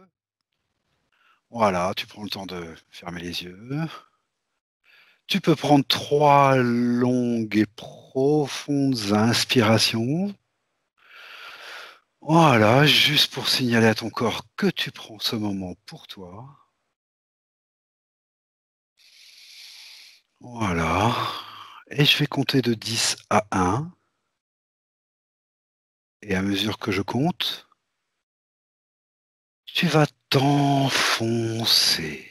veux. Voilà, tu prends le temps de fermer les yeux. Tu peux prendre 3 longues et profondes inspirations. Voilà, juste pour signaler à ton corps que tu prends ce moment pour toi. Voilà. Et je vais compter de 10 à 1. Et à mesure que je compte, tu vas t'enfoncer,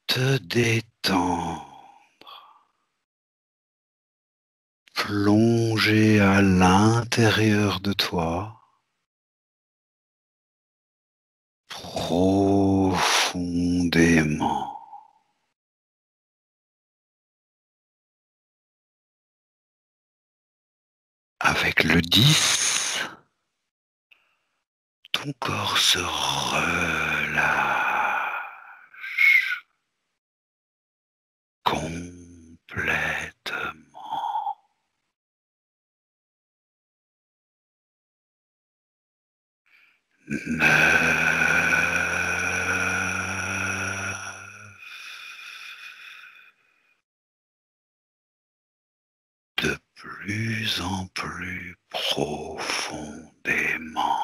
te détendre, plonger à l'intérieur de toi, profondément. Avec le 10, ton corps se relâche complètement. 9, de plus en plus profondément.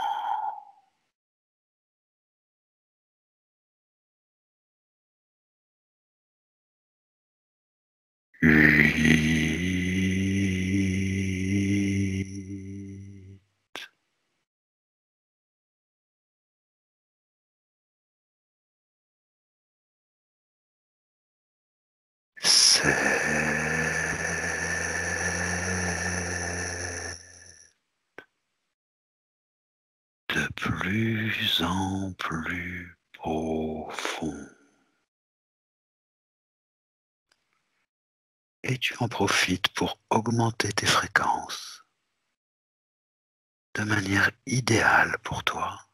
8, 7, de plus en plus profond. Et tu en profites pour augmenter tes fréquences de manière idéale pour toi.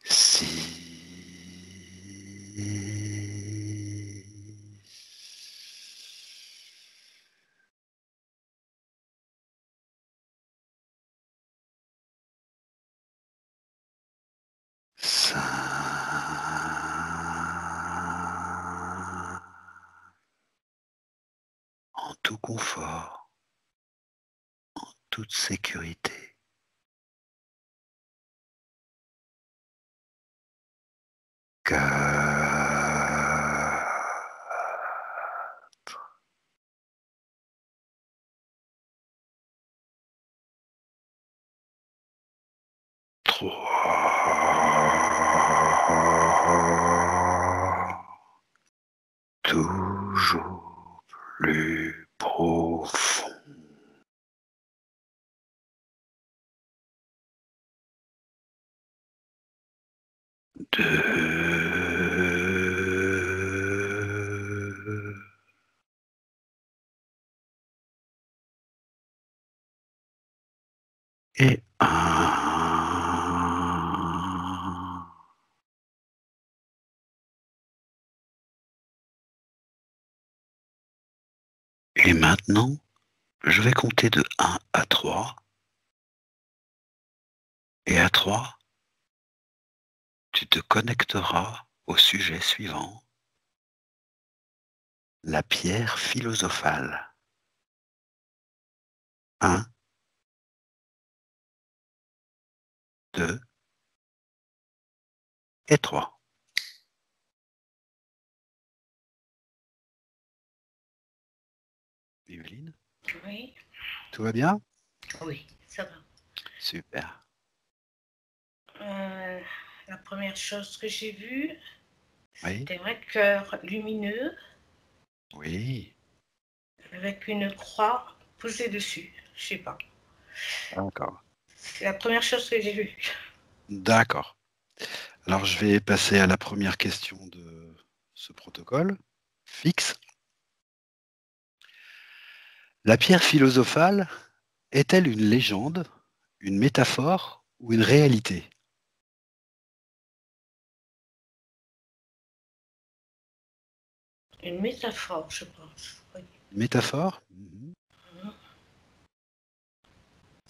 6, 5, en tout confort, en toute sécurité. 4, 3, toujours plus profond. 2, et 1. Et maintenant, je vais compter de 1 à 3. Et à 3, tu te connecteras au sujet suivant, la pierre philosophale. 1, 2 et 3. Evelyne, Oui, tout va bien? oui, ça va. Super. La première chose que j'ai vue, Oui, c'était un cœur lumineux oui, avec une croix posée dessus. Je sais pas. d'accord. C'est la première chose que j'ai vue. D'accord. Alors, je vais passer à la première question de ce protocole fixe. La pierre philosophale est-elle une légende, une métaphore ou une réalité? Une métaphore, je pense. Oui. Métaphore? Mhm.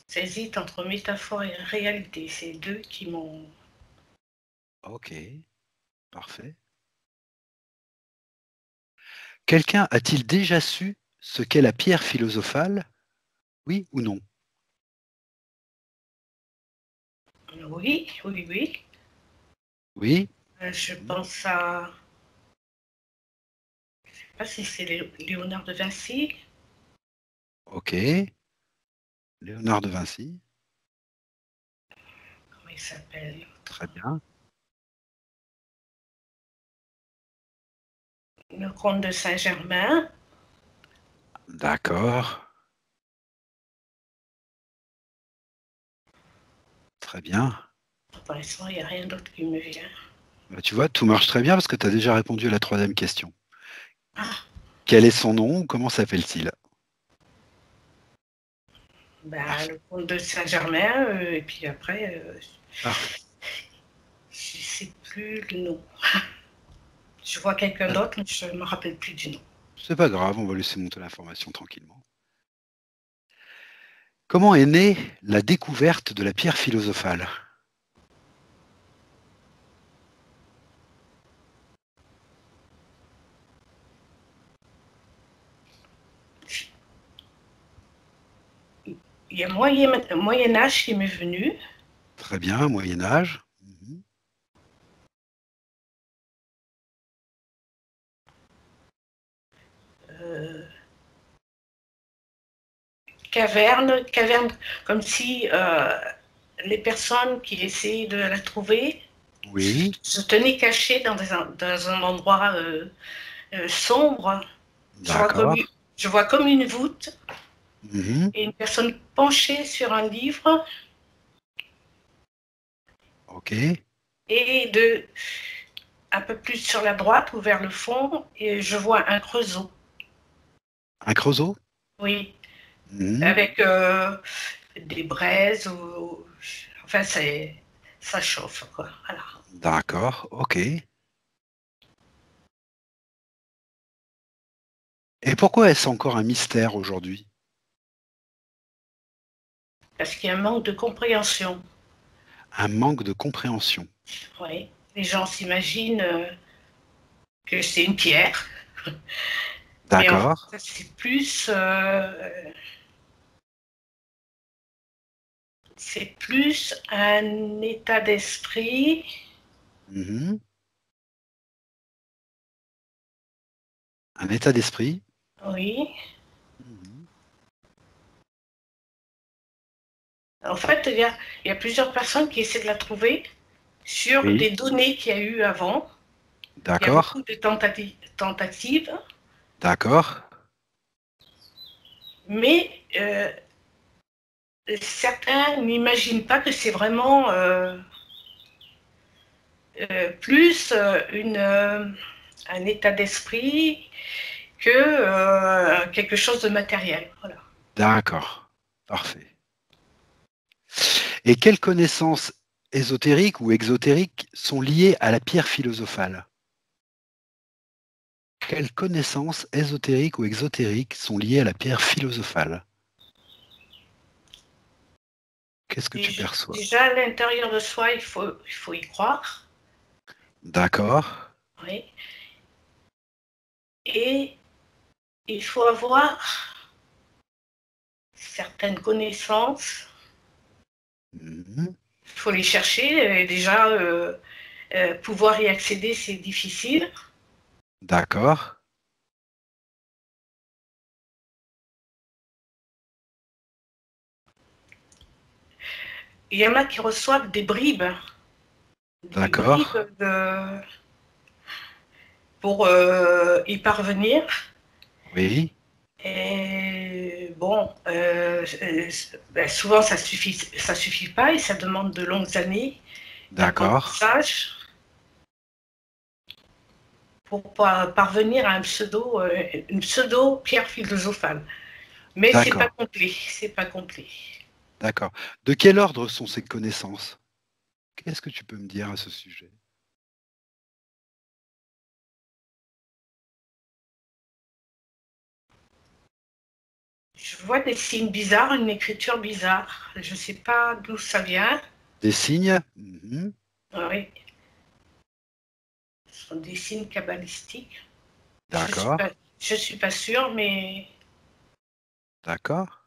J'hésite entre métaphore et réalité. C'est deux qui m'ont... Ok, parfait. Quelqu'un a-t-il déjà su ce qu'est la pierre philosophale? Oui ou non? Oui, oui, oui. Oui. Je pense à... Je ne sais pas si c'est Léonard de Vinci. Ok. Léonard de Vinci. Comment il s'appelle? Très bien. Le comte de Saint-Germain. D'accord. Très bien. Pour l'instant, il n'y a rien d'autre qui me vient. Bah, tu vois, tout marche très bien parce que tu as déjà répondu à la troisième question. Ah, Quel est son nom ou comment s'appelle-t-il? ben, Parfait. le comte de Saint-Germain, et puis après, Parfait. je ne sais plus le nom. Je vois quelqu'un Ah, d'autre, mais je ne me rappelle plus du nom. c'est pas grave, on va laisser monter l'information tranquillement. Comment est née la découverte de la pierre philosophale? Il y a Moyen Âge qui m'est venu. Très bien, Moyen Âge. Mhm. Euh, caverne, comme si les personnes qui essayaient de la trouver Oui, se tenaient cachées dans un endroit sombre. Je vois, comme, d'accord. je vois comme une voûte Mhm. et une personne penchée sur un livre Ok. et un peu plus sur la droite ou vers le fond, et je vois un creusot. Un creusot? Oui, Mhm. avec des braises enfin ça chauffe quoi. Voilà. D'accord, ok. Et pourquoi est-ce encore un mystère aujourd'hui? Parce qu'il y a un manque de compréhension. Un manque de compréhension. Oui. Les gens s'imaginent que c'est une pierre, mais en D'accord. fait c'est plus un état d'esprit. Mhm. Un état d'esprit. Oui. Mhm. En fait, il y a plusieurs personnes qui essaient de la trouver sur Oui. des données qu'il y a eu avant. Il y a D'accord. beaucoup de tentatives, D'accord. mais certains n'imaginent pas que c'est vraiment plus un état d'esprit que quelque chose de matériel. Voilà. D'accord. Parfait. Et quelles connaissances ésotériques ou exotériques sont liées à la pierre philosophale? Quelles connaissances ésotériques ou exotériques sont liées à la pierre philosophale? Qu'est-ce que tu perçois? Déjà, à l'intérieur de soi, il faut y croire. D'accord. Oui. Et il faut avoir certaines connaissances. Mhm. Il faut les chercher. Et déjà, pouvoir y accéder, c'est difficile. D'accord. Il y en a qui reçoivent des D'accord. bribes pour y parvenir. Oui. Et bon, ben souvent ça suffit pas et ça demande de longues années D'accord. d'apprentissage pour parvenir à une pseudo pierre philosophale. Mais c'est pas D'accord. complet, c'est pas complet. D'accord. De quel ordre sont ces connaissances? Qu'est-ce que tu peux me dire à ce sujet? Je vois des signes bizarres, une écriture bizarre. Je ne sais pas d'où ça vient. Des signes? Mhm. Oui, ce sont des signes kabbalistiques. Je suis D'accord, pas, je suis pas sûre, mais d'accord.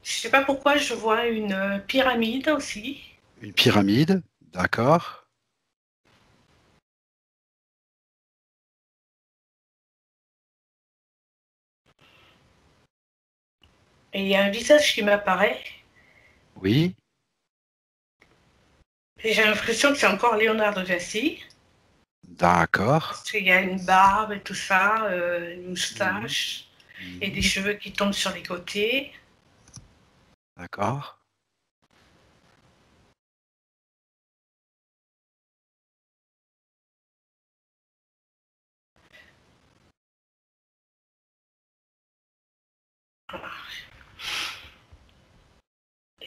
je sais pas pourquoi je vois une pyramide aussi. Une pyramide? D'accord, Et il y a un visage qui m'apparaît. oui, Et j'ai l'impression que c'est encore Léonard de Vinci. Parce d'accord. qu'il y a une barbe et tout ça, une Mhm. moustache et des Mhm. cheveux qui tombent sur les côtés. D'accord.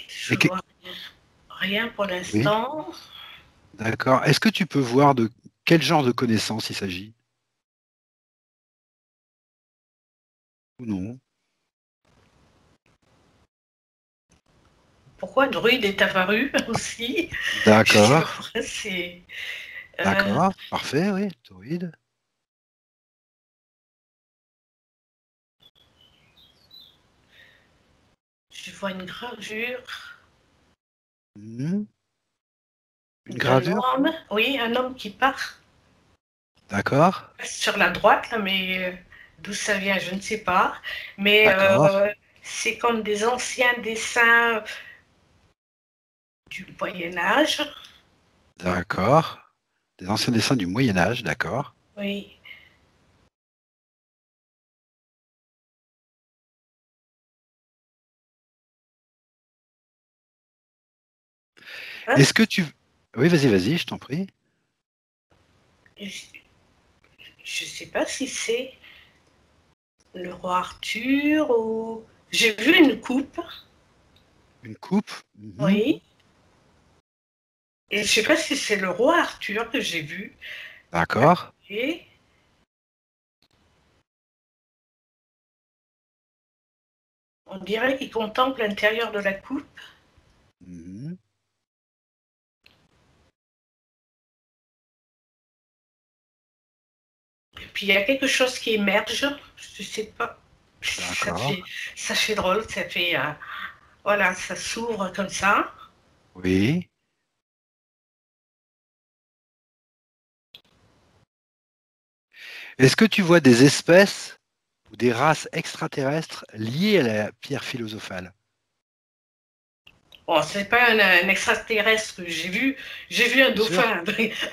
Je Et que- vois rien pour Oui, l'instant. d'accord. Est-ce que tu peux voir de quel genre de connaissance il s'agit ou non? Pourquoi druide est apparu aussi? Je sais pas D'accord, pourquoi c'est. euh, d'accord, parfait, oui, druide. je vois une gravure Mhm. Une d'un gravure? homme. Oui, un homme qui part D'accord, sur la droite, là, mais d'où ça vient, je ne sais pas. Mais d'accord, c'est comme des anciens dessins du Moyen Âge. d'accord. Des anciens dessins du Moyen Âge, d'accord. Oui. Ah, Est-ce que tu... Oui, vas-y, vas-y, je t'en prie. je ne sais pas si c'est le roi Arthur ou. J'ai vu une coupe, Une coupe? Mhm. oui. Et je ne sais pas si c'est le roi Arthur que j'ai vu à D'accord, côté. On dirait qu'il contemple l'intérieur de la coupe. mhm. Et puis il y a quelque chose qui émerge. Je ne sais pas. D'accord, Ça fait drôle. Ça fait. Voilà, ça s'ouvre comme ça. oui. Est-ce que tu vois des espèces ou des races extraterrestres liées à la pierre philosophale? Bon, c'est pas un extraterrestre que j'ai vu. J'ai vu un Bien sûr. dauphin.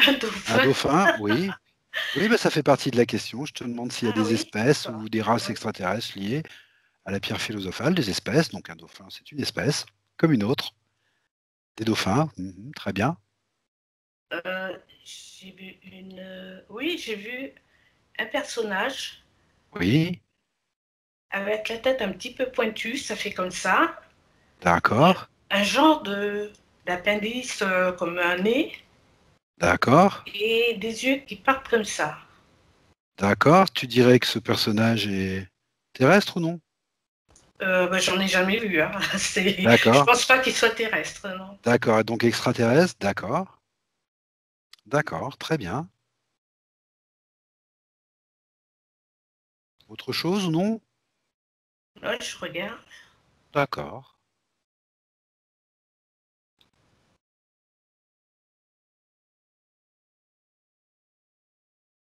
Un Un dauphin. dauphin, oui. Oui, bah, ça fait partie de la question. Je te demande s'il y a Ah des oui, espèces d'accord. ou des races Oui. extraterrestres liées à la pierre philosophale, des espèces. Donc un dauphin, c'est une espèce, comme une autre. Des dauphins, très bien. J'ai vu une. Oui, j'ai vu un personnage Oui, avec la tête un petit peu pointue, ça fait comme ça. Un, d'accord, un genre de d'appendice comme un nez d'accord, et des yeux qui partent comme ça. d'accord. Tu dirais que ce personnage est terrestre ou non? Bah, j'en ai jamais vu. Hein. Je D'accord, pense pas qu'il soit terrestre, non. d'accord. Donc extraterrestre, d'accord, d'accord, très bien. Autre chose ou non? Ouais, je regarde. D'accord.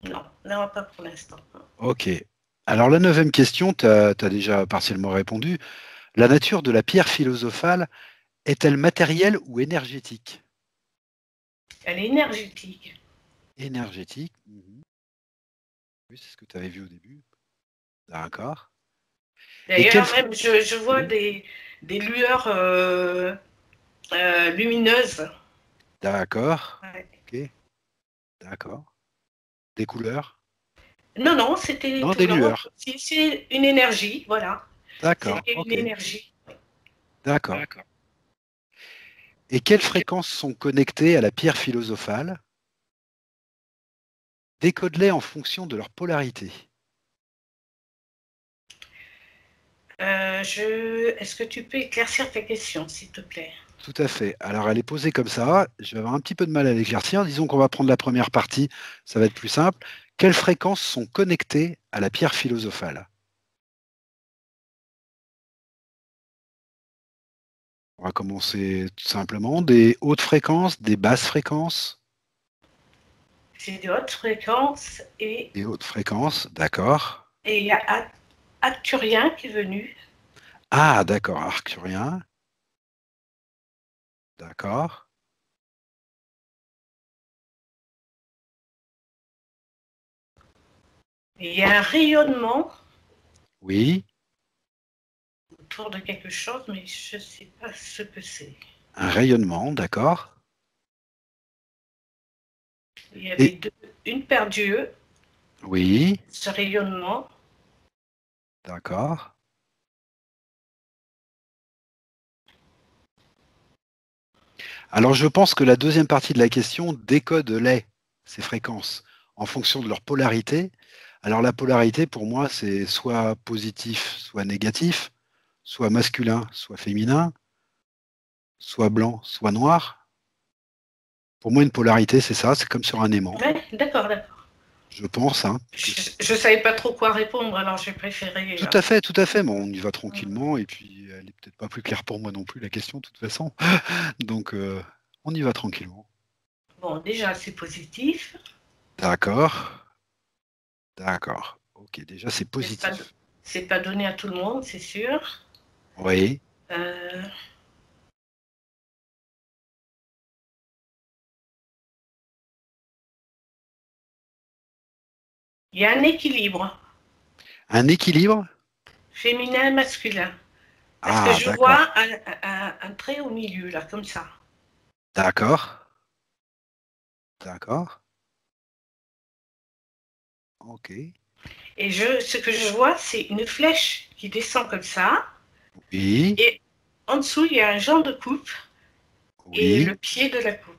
Non, non, pas pour l'instant. Ok. Alors la neuvième question, tu as déjà partiellement répondu. La nature de la pierre philosophale est-elle matérielle ou énergétique? Elle est énergétique. Énergétique. Oui, c'est ce que tu avais vu au début. D'accord. Et quelle... D'ailleurs, même, je vois Oui, des lueurs lumineuses. d'accord. Ouais. Ok, d'accord. Des couleurs? Non, non, c'était Non, tout des blanc. lueurs. C'est une énergie, voilà. D'accord, C'était une ok. énergie. D'accord. Et quelles fréquences sont connectées à la pierre philosophale? Décode-les en fonction de leur polarité. Est-ce que tu peux éclaircir ta question, s'il te plaît? Tout à fait. Alors, elle est posée comme ça. Je vais avoir un petit peu de mal à l'éclaircir. Disons qu'on va prendre la première partie. Ça va être plus simple. Quelles fréquences sont connectées à la pierre philosophale? On va commencer tout simplement. Des hautes fréquences, des basses fréquences? C'est de haute fréquence Des hautes fréquences, d'accord. et il y a Arcturien qui est venu. Ah, d'accord. Arcturien, d'accord. Et il y a un rayonnement Oui, autour de quelque chose, mais je ne sais pas ce que c'est. un rayonnement, d'accord. Il y avait Et une paire d'yeux, oui, ce rayonnement. d'accord. Alors, je pense que la deuxième partie de la question décode ces fréquences en fonction de leur polarité. Alors, la polarité, pour moi, c'est soit positif, soit négatif, soit masculin, soit féminin, soit blanc, soit noir. Pour moi, une polarité, c'est ça, c'est comme sur un aimant, Ouais, d'accord, d'accord. je pense, hein. Je ne savais pas trop quoi répondre, alors j'ai préféré. Tout à fait, mais on y va tranquillement, et puis elle est peut-être pas plus claire pour moi non plus, la question, de toute façon. Donc, on y va tranquillement. Bon, déjà, c'est positif. D'accord, d'accord. Ok, déjà, c'est C'est pas, positif. c'est pas donné à tout le monde, c'est sûr. Oui. Euh, Il y a un équilibre Un équilibre? féminin-masculin. Parce que Ah, je d'accord. vois un trait au milieu, là, comme ça. D'accord. D'accord. Ok. Et ce que je vois, c'est une flèche qui descend comme ça. Oui. Et en dessous, il y a un genre de coupe et le Oui. pied de la coupe.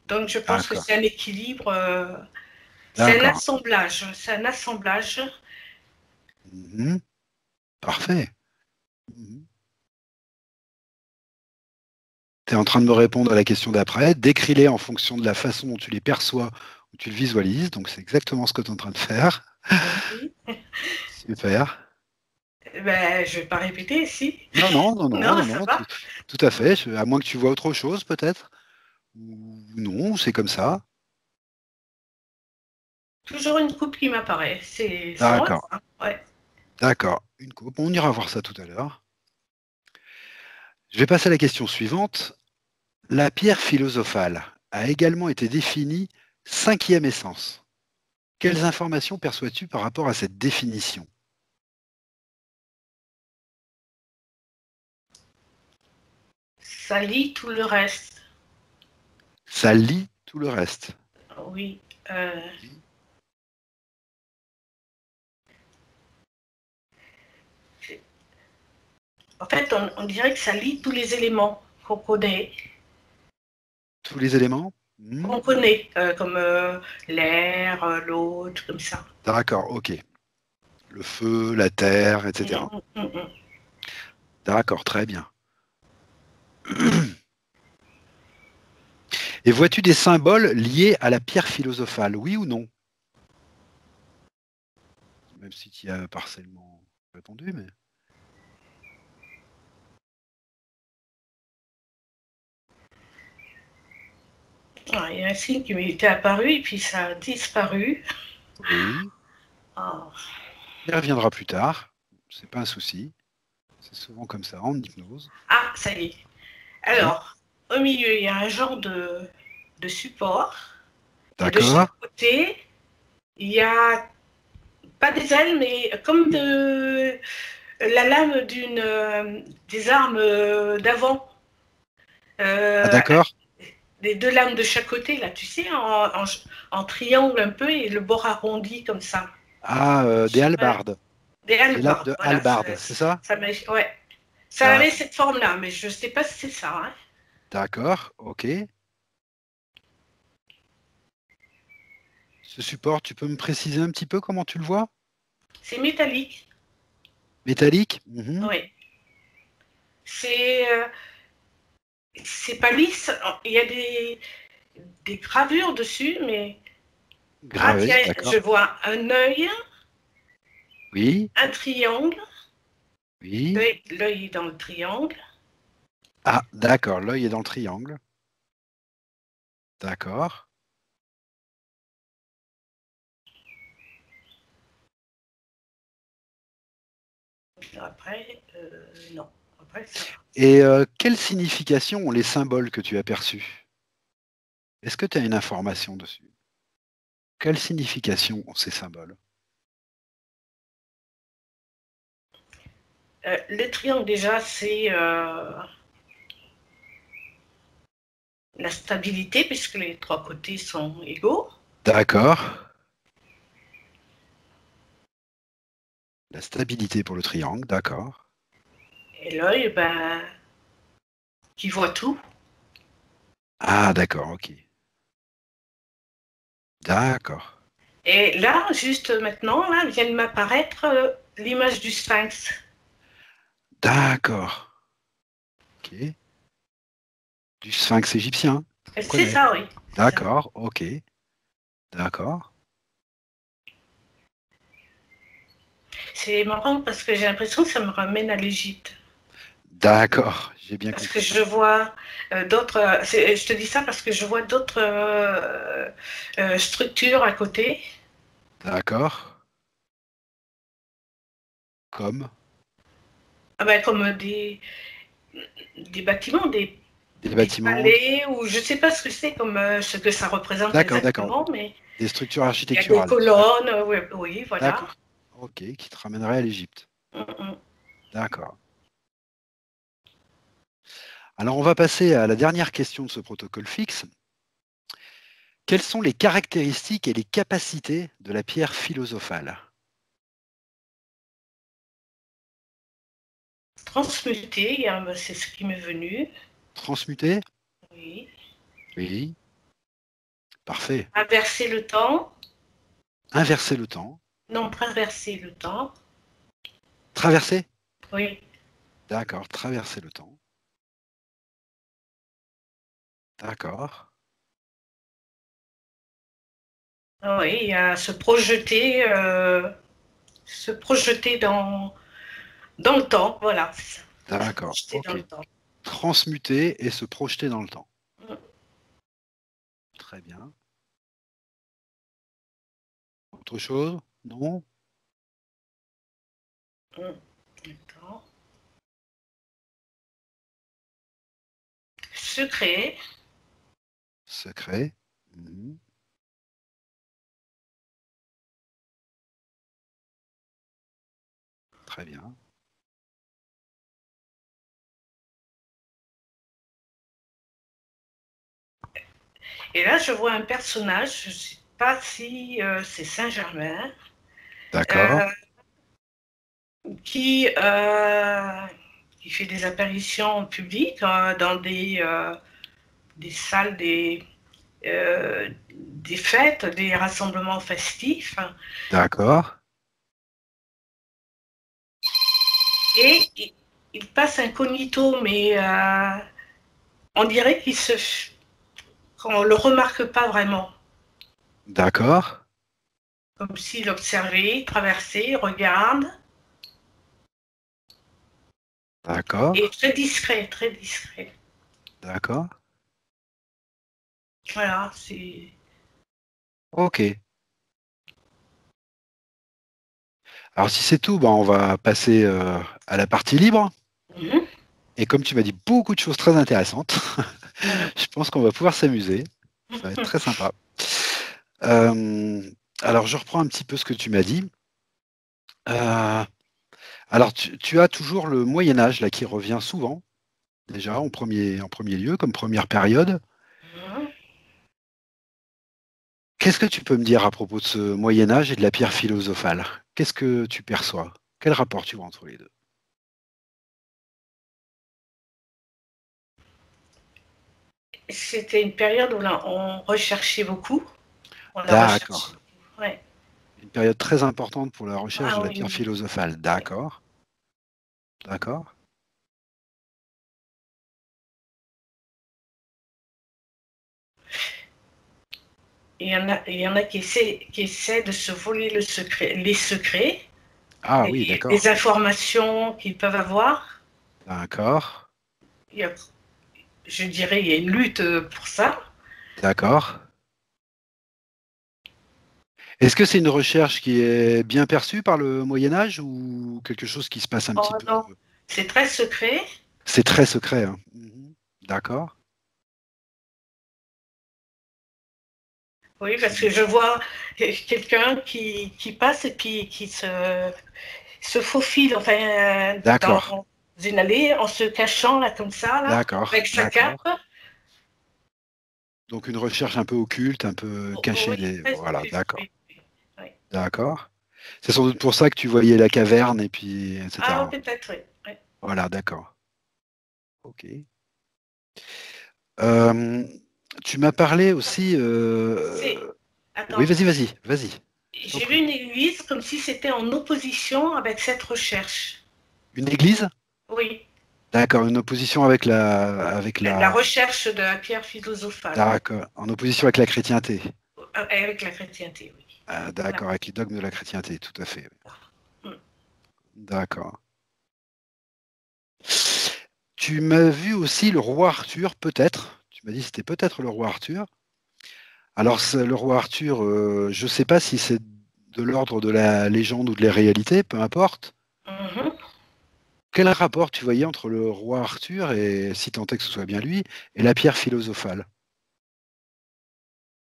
Donc, je pense que D'accord. c'est un équilibre. C'est un D'accord. assemblage. C'est un assemblage. Mhm. Parfait. Mhm. Tu es en train de me répondre à la question d'après. Décris-les en fonction de la façon dont tu les perçois ou tu le visualises. Donc, c'est exactement ce que tu es en train de faire. Oui. Super. Ben, je ne vais pas répéter, si. Non, non, non, non, Non, non, ça non. va. Tout à fait. À moins que tu vois autre chose, peut-être. Ou non, c'est comme ça. Toujours une coupe qui m'apparaît. C'est moi, D'accord. ça. Ouais. D'accord. Une coupe. On ira voir ça tout à l'heure. Je vais passer à la question suivante. La pierre philosophale a également été définie cinquième essence. Quelles informations perçois-tu par rapport à cette définition? Ça lie tout le reste. Ça lie tout le reste. Oui. Euh, En fait, on dirait que ça lie tous les éléments Tous les éléments? Hmm. qu'on connaît comme l'air, l'eau, tout comme ça. D'accord, ok. Le feu, la terre, Mm, etc. mm, mm, mm. D'accord, très bien. Et vois-tu des symboles liés à la pierre philosophale, oui ou non? Même si tu y as partiellement répondu, mais... Ah, il y a un signe qui m'était apparu et puis ça a disparu. Oui, Ah, il reviendra plus tard. C'est pas un souci. C'est souvent comme ça en hypnose. ah, ça y est. Oui, Alors, au milieu, il y a un genre de support. Et de d'accord. chaque côté, il y a pas des ailes, mais comme la lame des armes d'avant. Ah, Euh, d'accord. les deux lames de chaque côté, là, tu sais, en triangle un peu et le bord arrondi comme ça. Ah, des Ouais, hallebardes. des Des lames hallebards, de voilà. hallebarde, c'est ça? Ouais. Ça avait D'accord. cette forme-là, mais je ne sais pas si c'est ça. Hein. D'accord, ok. Ce support, tu peux me préciser un petit peu comment tu le vois? C'est métallique. Métallique? Mhm. Oui. C'est pas lisse. Il y a des gravures dessus, mais... Ah Gravé, tiens, d'accord. je vois un œil, Oui, un triangle. oui. L'œil est dans le triangle. Ah, d'accord, l'œil est dans le triangle. D'accord. Après, non. Après, ça va. Et quelle signification ont les symboles que tu as perçus? Est-ce que tu as une information dessus? Quelle signification ont ces symboles? Le triangle, déjà, c'est la stabilité, puisque les trois côtés sont égaux. D'accord. La stabilité pour le triangle, d'accord. Et l'œil, ben, qui voit tout. Ah, d'accord, ok. D'accord. Et là, juste maintenant, là, vient de m'apparaître l'image du sphinx. D'accord. Ok. Du sphinx égyptien, on C'est connaît. ça, oui. C'est ça. D'accord, ok. D'accord. C'est marrant parce que j'ai l'impression que ça me ramène à l'Égypte. D'accord, j'ai bien Parce que compris. je vois d'autres. Je te dis ça parce que je vois d'autres structures à côté. D'accord. Comme Ah ben, comme des bâtiments, des des bâtiments. palais, ou je ne sais pas ce que c'est, comme ce que ça représente D'accord, d'accord. exactement, mais Des structures il y a des architecturales. colonnes, oui, oui, voilà. D'accord. Ok, qui te ramènerait à l'Égypte. Mm. D'accord. Alors, on va passer à la dernière question de ce protocole fixe. Quelles sont les caractéristiques et les capacités de la pierre philosophale? Transmuter, c'est ce qui m'est venu. Transmuter? Oui. Oui. Parfait. Inverser le temps. Inverser le temps. Non, traverser le temps. Traverser? Oui. D'accord. Traverser le temps. D'accord. Oui, il y a se projeter dans le temps. Voilà, c'est ça. Se D'accord. projeter dans Ok. le temps. Transmuter et se projeter dans le temps. Mm. Très bien. Autre chose? Non? Attends. Secret. Secret? Mhm. Très bien. Et là, je vois un personnage, je ne sais pas si c'est Saint-Germain, D'accord. euh, qui fait des apparitions publiques dans des salles, des fêtes, des rassemblements festifs. D'accord. Et il passe incognito, mais on dirait qu'on ne le remarque pas vraiment. D'accord. Comme s'il observait, traversait, regarde. D'accord. Et très discret, très discret. D'accord. Voilà, c'est... Ok. Alors si c'est tout, bah, on va passer à la partie libre. Mhm. Et comme tu m'as dit beaucoup de choses très intéressantes, je pense qu'on va pouvoir s'amuser. Ça va être très sympa. Euh, alors je reprends un petit peu ce que tu m'as dit. Euh, alors tu as toujours le Moyen Âge là qui revient souvent, déjà en premier lieu, comme première période. Mhm. Qu'est-ce que tu peux me dire à propos de ce Moyen Âge et de la pierre philosophale? Qu'est-ce que tu perçois? Quel rapport tu vois entre les deux? C'était une période où là, on recherchait beaucoup. On a recherché. D'accord. Ouais. Une période très importante pour la recherche Ah de la oui, pierre oui. philosophale. Ouais. D'accord. D'accord. Il y en a qui essaient de se voler les secrets, Ah oui, les d'accord. informations qu'ils peuvent avoir. D'accord. Il y a- je dirais il y a une lutte pour ça. D'accord. Est-ce que c'est une recherche qui est bien perçue par le Moyen Âge ou quelque chose qui se passe un Oh petit peu... non, c'est très secret. C'est très secret, hein. Mhm. D'accord. Oui, Très parce que bien. je vois quelqu'un qui passe et puis qui se faufile enfin, D'accord. dans une allée en se cachant là comme ça, là, D'accord. avec sa cape. D'accord. Donc une recherche un peu occulte, un peu cachée Oui, des... très Voilà, occulte, d'accord. oui, oui, oui. D'accord. C'est sans doute pour ça que tu voyais la caverne et puis, Ah, etc. peut-être, oui. Oui. Voilà, d'accord. Ok. Euh, Tu m'as parlé aussi... C'est. Oui, Attends, vas-y, vas-y, vas-y. Je t'en j'ai vu prie. une église comme si c'était en opposition avec cette recherche. Une église? Oui, D'accord, une opposition avec la recherche de la pierre philosophale, d'accord, en opposition avec la chrétienté. avec la chrétienté, oui. Ah, Voilà. d'accord, avec les dogmes de la chrétienté, tout à fait. Mm. D'accord. Tu m'as vu aussi le roi Arthur, peut-être. Tu m'as dit que c'était peut-être le roi Arthur. Alors, le roi Arthur, je ne sais pas si c'est de l'ordre de la légende ou de la réalité, peu importe. Mhm. Quel rapport tu voyais entre le roi Arthur, et si tant est que ce soit bien lui, et la pierre philosophale?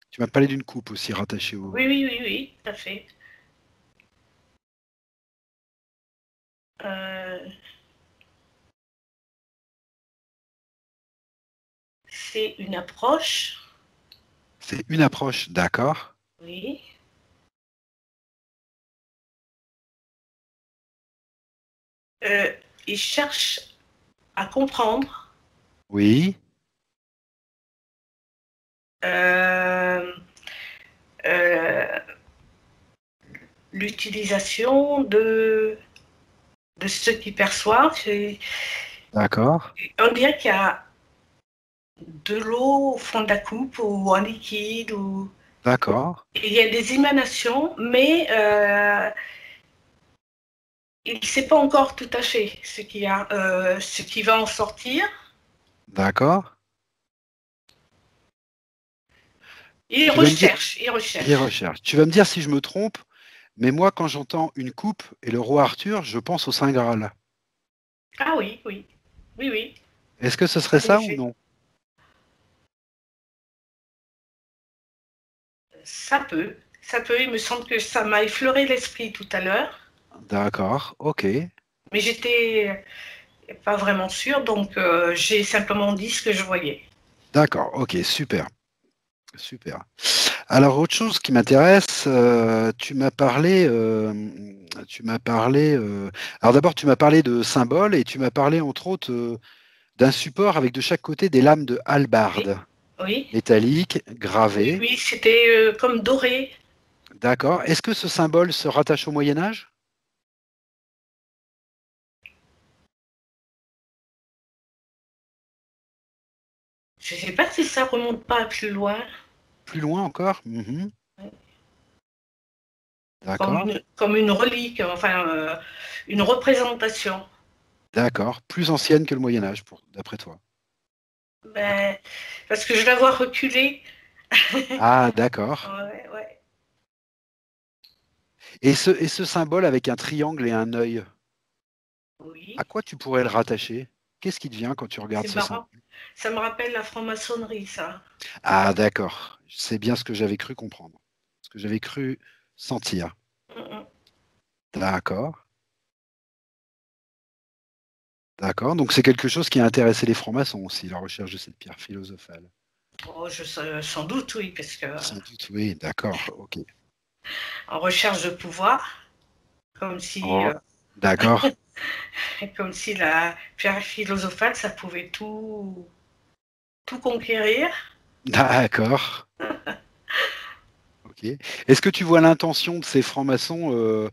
Tu m'as parlé d'une coupe aussi rattachée Oui, au... oui, oui, oui, tout à fait. Euh, c'est une approche, C'est une approche, d'accord. oui. Euh, il cherche à comprendre Oui, euh, euh, l'utilisation de ce qu'il perçoit. d'accord, On dirait qu'il y a de l'eau au fond de la coupe ou en liquide. d'accord, Il y a des émanations, mais il ne sait pas encore tout à fait ce qui va en sortir. d'accord. Il Tu vas me dire, recherche, il il recherche. recherche. Tu vas me dire si je me trompe, mais moi, quand j'entends une coupe et le roi Arthur, je pense au Saint Graal. Ah oui, oui, oui, oui, Est-ce que ce serait en ça ou effet. non? Ça peut. Il me semble que ça m'a effleuré l'esprit tout à l'heure, D'accord, ok, mais j'étais pas vraiment sûre, donc j'ai simplement dit ce que je voyais. d'accord, ok, super, super. Alors, autre chose qui m'intéresse, tu m'as parlé. Alors d'abord, tu m'as parlé de symboles et tu m'as parlé entre autres d'un support avec de chaque côté des lames de Oui, hallebarde oui, métalliques oui, gravées. oui, c'était comme doré. D'accord. Est-ce que ce symbole se rattache au Moyen Âge? Je ne sais pas si ça remonte pas plus loin, Plus loin encore? Mhm. D'accord. comme une relique, enfin une représentation. D'accord. Plus ancienne que le Moyen Âge, d'après toi. D'accord. Ben, parce que je la vois reculer. Ah, d'accord. Ouais, ouais. Et ce symbole avec un triangle et un œil, à Oui, quoi tu pourrais le rattacher? Qu'est-ce qui te vient quand tu regardes c'est ce symbole? marrant. Ça me rappelle la franc-maçonnerie, ça. Ah, d'accord. C'est bien ce que j'avais cru comprendre. Ce que j'avais cru sentir. Mm, D'accord. D'accord. Donc c'est quelque chose qui a intéressé les francs-maçons aussi, la recherche de cette pierre philosophale. oh, sans doute, oui, parce que Sans doute, oui. D'accord. Ok. en recherche de pouvoir, comme si, Oh, d'accord. comme si la pierre philosophale, ça pouvait tout conquérir. D'accord. Ok. Est-ce que tu vois l'intention de ces francs-maçons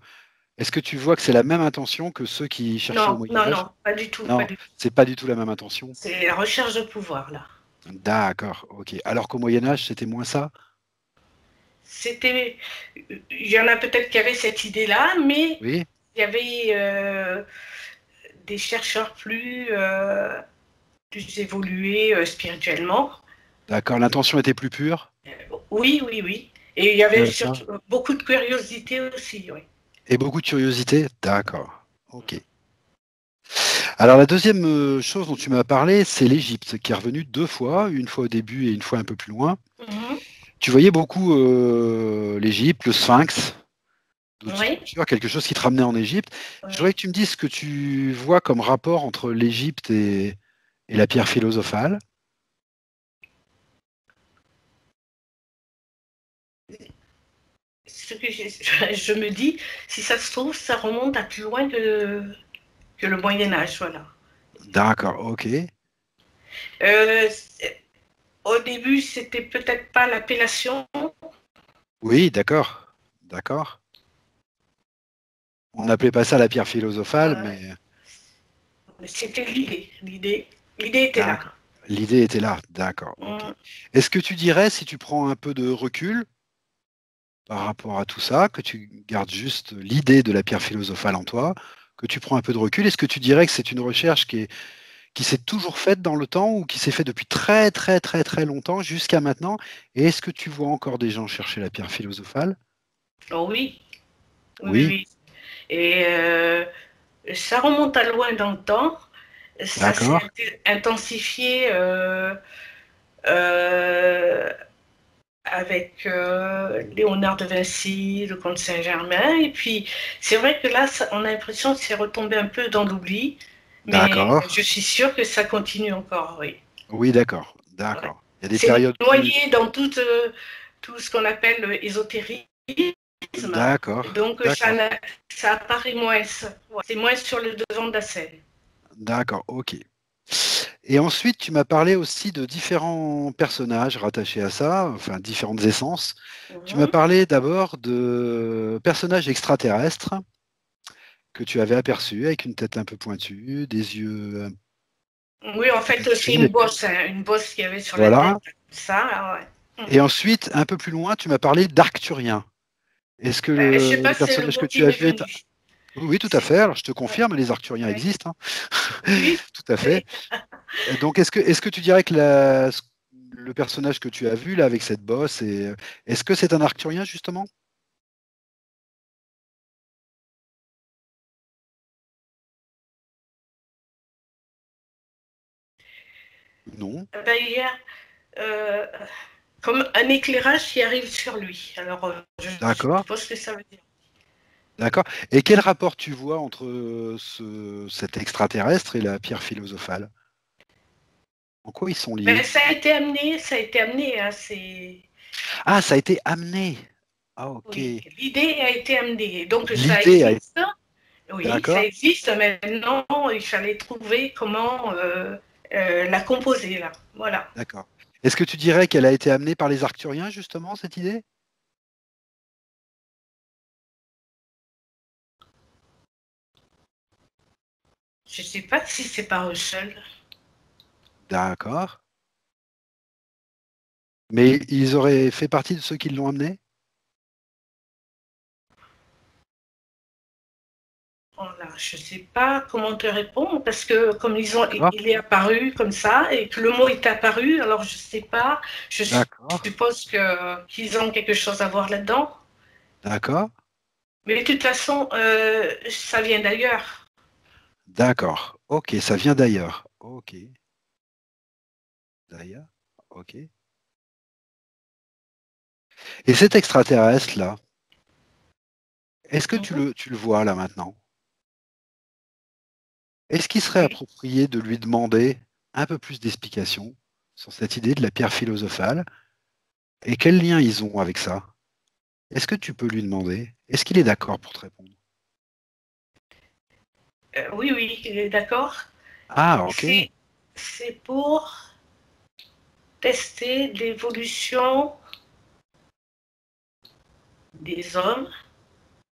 Est-ce que tu vois que c'est la même intention que ceux qui cherchaient au Non, non, Moyen-Âge? non, pas du tout, pas Non, du tout. c'est pas du tout la même intention. C'est la recherche de pouvoir, là. D'accord, ok. Alors qu'au Moyen-Âge, c'était moins ça? C'était, il y en a peut-être qui avaient cette idée-là, mais Oui, il y avait des chercheurs plus évolués spirituellement. d'accord. L'intention était plus pure? Oui, oui, oui. Et il y avait D'accord. surtout beaucoup de curiosité aussi, oui. Et beaucoup de curiosité? D'accord, ok. Alors la deuxième chose dont tu m'as parlé, c'est l'Égypte, qui est revenue 2 fois, une fois au début et une fois un peu plus loin. Mhm. Tu voyais beaucoup l'Égypte, le Sphinx, d'autres Oui. sculptures, quelque chose qui te ramenait en Égypte. Je voudrais Oui. que tu me dises ce que tu vois comme rapport entre l'Égypte et la pierre philosophale. Ce que je me dis, si ça se trouve, ça remonte à plus loin que le Moyen Âge, voilà. D'accord, ok. Euh, Au début, c'était peut-être pas l'appellation, Oui, d'accord, d'accord. On n'appelait pas ça la pierre philosophale, euh, mais c'était l'idée. L'idée était là. d'accord. L'idée était là, d'accord, ok. Mm. Est-ce que tu dirais, si tu prends un peu de recul par rapport à tout ça, que tu gardes juste l'idée de la pierre philosophale en toi, que tu prends un peu de recul, est-ce que tu dirais que c'est une recherche qui s'est toujours faite dans le temps ou qui s'est faite depuis très très très très longtemps jusqu'à maintenant? Et est-ce que tu vois encore des gens chercher la pierre philosophale? Oh oui, oui, oui, Oui, oui. Et ça remonte à loin dans le temps. Ça d'accord, s'est intensifié euh, avec Léonard de Vinci, le comte Saint-Germain. Et puis, c'est vrai que là, on a l'impression que c'est retombé un peu dans l'oubli, mais d'accord, je suis sûre que ça continue encore, oui. oui, d'accord, Ouais. d'accord. Il y a des C'est périodes plus... noyé dans tout ce qu'on appelle l'ésotérisme. D'accord, Donc, d'accord, ça apparaît moins. C'est moins sur le devant de la scène. d'accord, ok. Et ensuite, tu m'as parlé aussi de différents personnages rattachés à ça, enfin différentes essences. Tu m'as Mhm. parlé d'abord de personnages extraterrestres que tu avais aperçus avec une tête un peu pointue, des yeux Oui, en fait, c'est gris. une bosse qu'il y avait sur la tête. Voilà. Ça, ah ouais. Et ensuite, un peu plus loin, tu m'as parlé d'Arcturien. Est-ce que Je sais pas le si c'est le personnage que mot qui tu as m'est vu est... venu. Oui, tout à C'est- fait. Alors, je te ouais, confirme, les Arcturiens ouais. existent, hein. Oui, Tout à fait. oui. Donc, est-ce que tu dirais que le personnage que tu as vu, là, avec cette bosse, est-ce que c'est un Arcturien, justement? Non. Ben, il y a euh, comme un éclairage qui arrive sur lui. Alors, je D'accord. suppose que ça veut dire. D'accord. Et quel rapport tu vois entre cet extraterrestre et la pierre philosophale? En quoi ils sont liés? Ben, ça a été amené. Hein, Ah, ça a été amené. Ah, ok. oui, l'idée a été amenée. Donc, ça L'idée a été... existe. Oui, ça D'accord. existe. Maintenant, il fallait trouver comment la composer, là. Voilà. D'accord. Est-ce que tu dirais qu'elle a été amenée par les Arcturiens, justement, cette idée? Je ne sais pas si c'est par eux seuls. D'accord. Mais ils auraient fait partie de ceux qui l'ont amené? Voilà, je ne sais pas comment te répondre parce que comme D'accord. il est apparu comme ça et que le mot est apparu, alors je ne sais pas. Je D'accord. suppose qu'ils ont quelque chose à voir là-dedans. D'accord. Mais de toute façon, ça vient d'ailleurs. D'accord. Ok, ça vient d'ailleurs. Ok. D'ailleurs. Ok. Et cet extraterrestre-là, est-ce que Mhm. tu le vois là maintenant? Est-ce qu'il serait Oui. approprié de lui demander un peu plus d'explications sur cette idée de la pierre philosophale et quel lien ils ont avec ça? Est-ce que tu peux lui demander? Est-ce qu'il est d'accord pour te répondre? Oui, oui, il est d'accord. Ah, ok. C'est pour tester l'évolution des hommes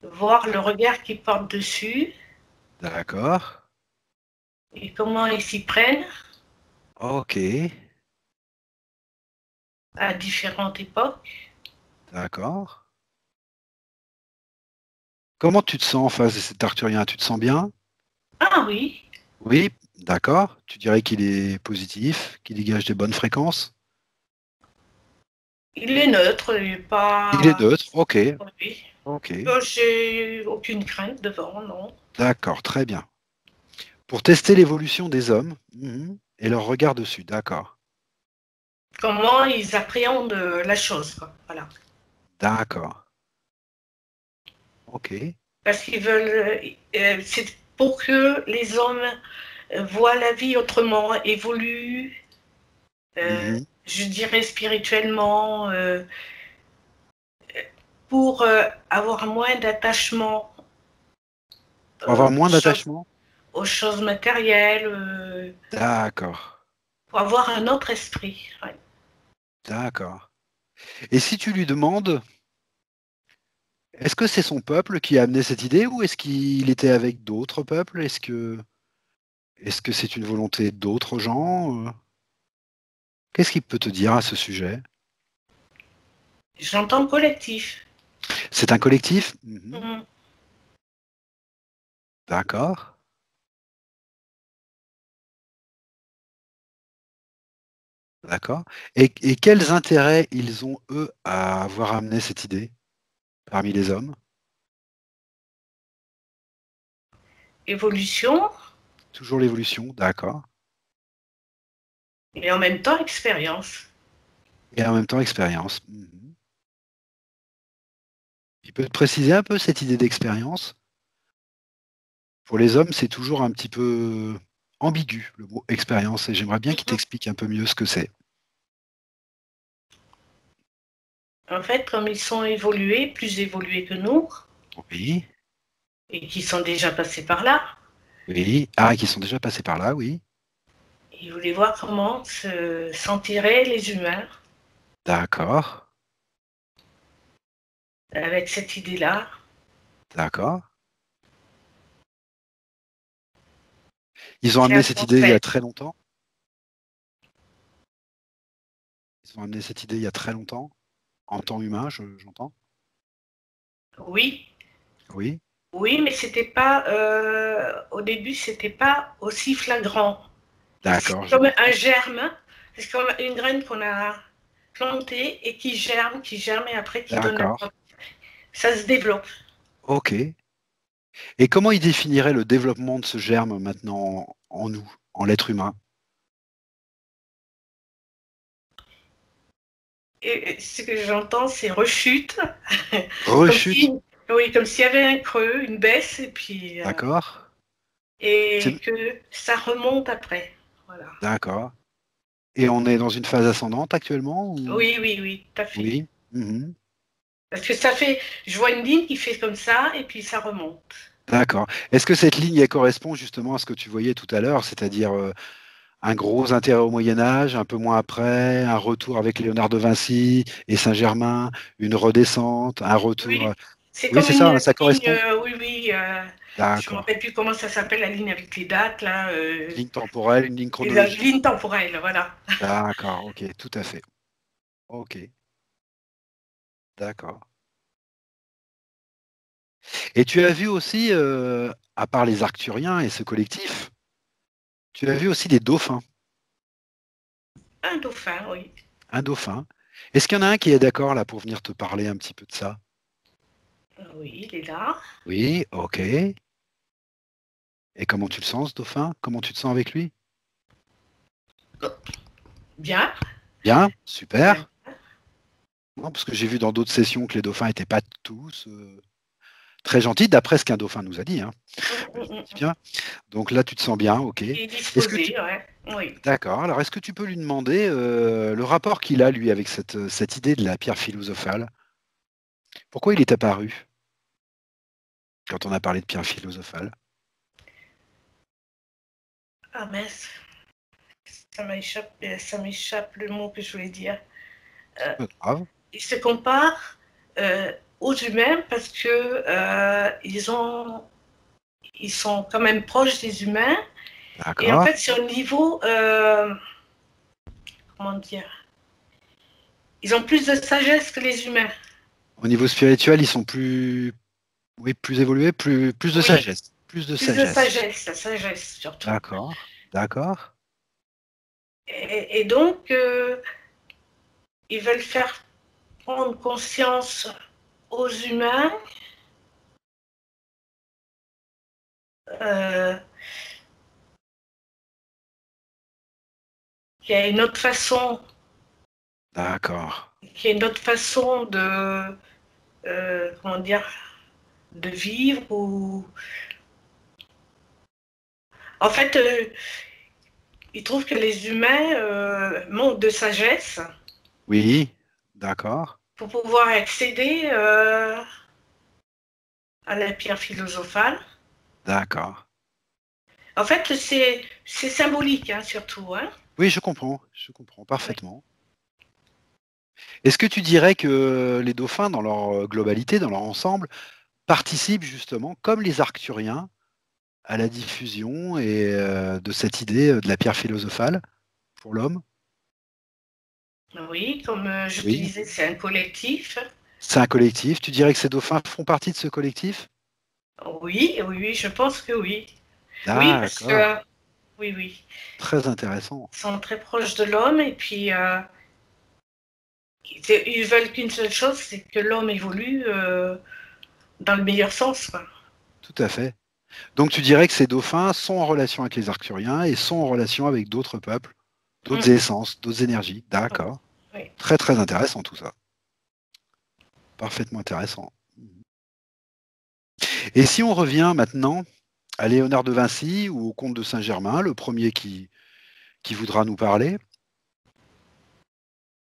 voir le regard qu'ils portent dessus D'accord. et comment ils s'y prennent Ok. à différentes époques. D'accord. Comment tu te sens en face de cet Arthurien? Tu te sens bien? Ah oui, Oui, d'accord. Tu dirais qu'il est positif, qu'il dégage des bonnes fréquences? il est neutre, il n'est Il est pas... neutre. Ok. Oui. Ok. J'ai aucune crainte devant, non. D'accord, très bien. Pour tester l'évolution des hommes et leur regard dessus. D'accord. Comment ils appréhendent la chose, quoi. Voilà. D'accord. Ok. Parce qu'ils veulent... c'est pour que les hommes voient la vie autrement, évoluent, Mhm. je dirais spirituellement, pour avoir moins d'attachement Pour avoir aux moins choses, d'attachement? aux choses matérielles, D'accord. pour avoir un autre esprit. Ouais. D'accord. Et si tu lui demandes, est-ce que c'est son peuple qui a amené cette idée ou est-ce qu'il était avec d'autres peuples? Est-ce que c'est une volonté d'autres gens? Qu'est-ce qu'il peut te dire à ce sujet? J'entends collectif. C'est un collectif? Mhm. D'accord. D'accord. Et quels intérêts ils ont, eux, à avoir amené cette idée parmi les hommes? Évolution Toujours l'évolution, d'accord. et en même temps expérience. Et en même temps, expérience. Il peut te préciser un peu cette idée d'expérience? Pour les hommes, c'est toujours un petit peu ambigu, le mot expérience, et j'aimerais bien qu'il Mhm. t'explique un peu mieux ce que c'est. En fait, comme ils sont évolués, plus évolués que nous, Oui, et qui sont déjà passés par là, oui. Ah, qui sont déjà passés par là, oui. ils voulaient voir comment se sentiraient les humains D'accord, avec cette idée-là. d'accord. Ils ont C'est amené un cette idée il y a concept. très longtemps? Ils ont amené cette idée il y a très longtemps? En temps humain, j'entends? Oui, Oui, oui, mais c'était pas au début, c'était pas aussi flagrant. C'est d'accord, je comme un comprends. germe, c'est comme une graine qu'on a plantée et qui germe et après qui donne la D'accord, plante. Ça se développe. ok. Et comment ils définiraient le développement de ce germe maintenant en nous, en l'être humain? Et ce que j'entends, c'est rechute, comme Rechute, si, oui, comme s'il y avait un creux, une baisse, d'accord? et C'est- que ça remonte après. Voilà. D'accord. Et on est dans une phase ascendante actuellement ou... Oui, oui, oui, tout à fait. Oui. Mhm. Parce que ça fait, je vois une ligne qui fait comme ça et puis ça remonte. D'accord. Est-ce que cette ligne elle correspond justement à ce que tu voyais tout à l'heure, c'est-à-dire un gros intérêt au Moyen Âge, un peu moins après, un retour avec Léonard de Vinci et Saint-Germain, une redescente, un retour. Oui, c'est Oui, comme c'est ça, hein, une ça ligne, correspond. oui, oui, je ne me D'accord. rappelle plus comment ça s'appelle, la ligne avec les dates, là, Une ligne temporelle, une ligne et la chronologique. ligne temporelle, voilà. D'accord, ok, tout à fait. Ok, d'accord. Et tu as vu aussi, à part les Arcturiens et ce collectif, tu as vu aussi des dauphins. Un dauphin, oui. Un dauphin. Est-ce qu'il y en a un qui est d'accord là pour venir te parler un petit peu de ça? Oui, il est là. Oui, ok. Et comment tu le sens, ce dauphin? Comment tu te sens avec lui? Bien, Bien, bien. super. Non, parce que j'ai vu dans d'autres sessions que les dauphins n'étaient pas tous très gentils, d'après ce qu'un dauphin nous a dit, hein. Je me dis bien. Donc là, tu te sens bien, ok. Il est Est-ce que tu... disposé, ouais. Oui. D'accord. Alors, est-ce que tu peux lui demander le rapport qu'il a, lui, avec cette idée de la pierre philosophale? Pourquoi il est apparu quand on a parlé de pierre philosophale? Ah mince, ça m'échappe le mot que je voulais dire. C'est Euh, pas grave. il se compare aux humains parce que ils sont quand même proches des humains. Et en D'accord. fait, c'est au niveau, comment dire, ils ont plus de sagesse que les humains. Au niveau spirituel, ils sont plus, oui, plus évolués, plus de Oui, sagesse. Plus de plus de sagesse. sagesse, la sagesse surtout. D'accord. D'accord. Et donc, ils veulent faire prendre conscience aux humains euh, qu'il y a une autre façon, D'accord. qu'il y a une autre façon de, comment dire, de vivre ou en fait, ils trouvent que les humains manquent de sagesse Oui. D'accord. pour pouvoir accéder à la pierre philosophale. D'accord. En fait, c'est symbolique, hein, surtout. Hein. Oui, je comprends Oui. parfaitement. Est-ce que tu dirais que les dauphins, dans leur globalité, dans leur ensemble, participent justement, comme les arcturiens, à la diffusion de cette idée de la pierre philosophale pour l'homme? Oui, comme je te Oui. disais, c'est un collectif. C'est un collectif. Tu dirais que ces dauphins font partie de ce collectif? Oui, oui, oui, je pense que oui. Oui, parce D'accord. que, oui, oui, Très intéressant. ils sont très proches de l'homme et puis ils veulent qu'une seule chose, c'est que l'homme évolue dans le meilleur sens. Quoi. Tout à fait. Donc tu dirais que ces dauphins sont en relation avec les arcturiens et sont en relation avec d'autres peuples, d'autres Mm. essences, d'autres énergies. D'accord. Oui. Très très intéressant tout ça. Parfaitement intéressant. Et si on revient maintenant à Léonard de Vinci ou au comte de Saint-Germain, le premier qui voudra nous parler,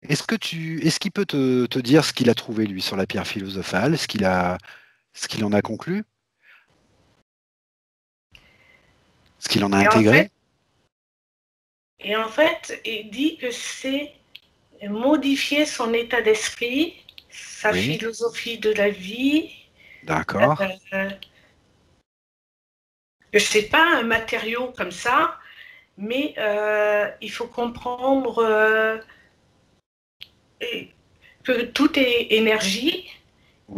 est-ce qu'il peut te dire ce qu'il a trouvé lui sur la pierre philosophale, ce qu'il en a conclu, ce qu'il en a Et en intégré? fait, il dit que c'est modifier son état d'esprit, sa Oui, philosophie de la vie, d'accord, euh, que c'est pas un matériau comme ça, mais il faut comprendre que tout est énergie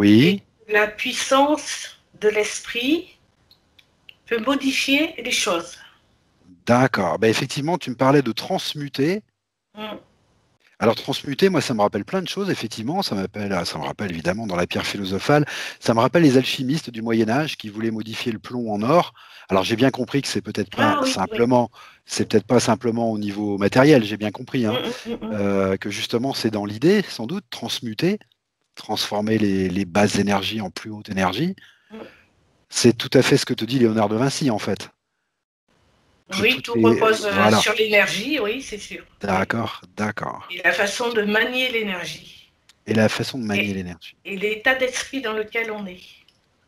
et oui, la puissance de l'esprit peut modifier les choses. d'accord. Ben, effectivement, tu me parlais de transmuter. Mm. Alors transmuter, moi, ça me rappelle plein de choses, effectivement. Ça me rappelle évidemment dans la pierre philosophale, ça me rappelle les alchimistes du Moyen Âge qui voulaient modifier le plomb en or. Alors j'ai bien compris que Ah oui, oui. c'est peut-être pas simplement au niveau matériel, j'ai bien compris, hein, Mm, mm, mm, que justement c'est dans l'idée, sans doute, transmuter, transformer les basses énergies en plus hautes énergies. mm. C'est tout à fait ce que te dit Léonard de Vinci, en fait. Que Oui, tout tout est. repose Voilà. sur l'énergie, oui, c'est sûr. Oui. D'accord, d'accord. Et la façon de manier l'énergie. Et la façon de manier Et, l'énergie. et l'état d'esprit dans lequel on est.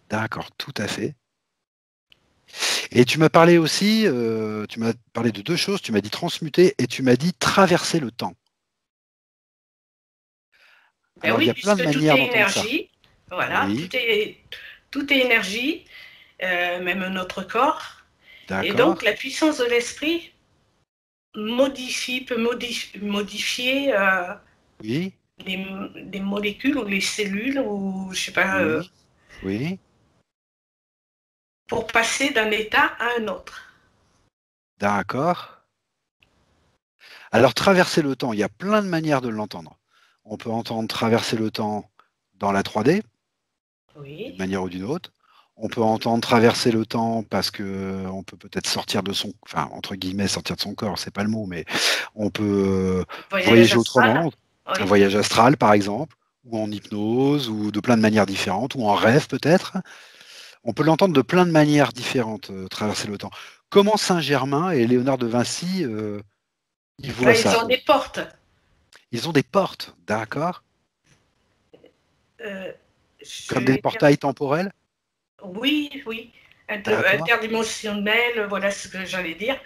D'accord, tout à fait. Et tu m'as parlé aussi, tu m'as parlé de deux choses, tu m'as dit transmuter et tu m'as dit traverser le temps. Ben Alors il y oui, a plein de puisque tout manières est d'entendre ça. énergie, voilà, Oui, tout est énergie, même notre corps. Et donc d'accord. la puissance de l'esprit peut modifier Oui, les molécules ou les cellules ou je sais pas, oui, oui, pour passer d'un état à un autre. d'accord. Alors traverser le temps, il y a plein de manières de l'entendre. On peut entendre traverser le temps dans la 3D, d'une Oui, manière ou d'une autre. On peut entendre traverser le temps parce que on peut peut-être sortir de son, enfin entre guillemets sortir de son corps, c'est pas le mot, mais on peut voyage voyager astral. autrement, un Oui. voyage astral par exemple, ou en hypnose, ou de plein de manières différentes, ou en rêve peut-être. On peut l'entendre de plein de manières différentes, traverser le temps. Comment Saint-Germain et Léonard de Vinci, ils voient Là, ils ça, ont eux? des portes. Ils ont des portes, d'accord, Euh, je comme des vais dire, portails temporels, oui, oui, d'accord, interdimensionnel, voilà ce que j'allais dire.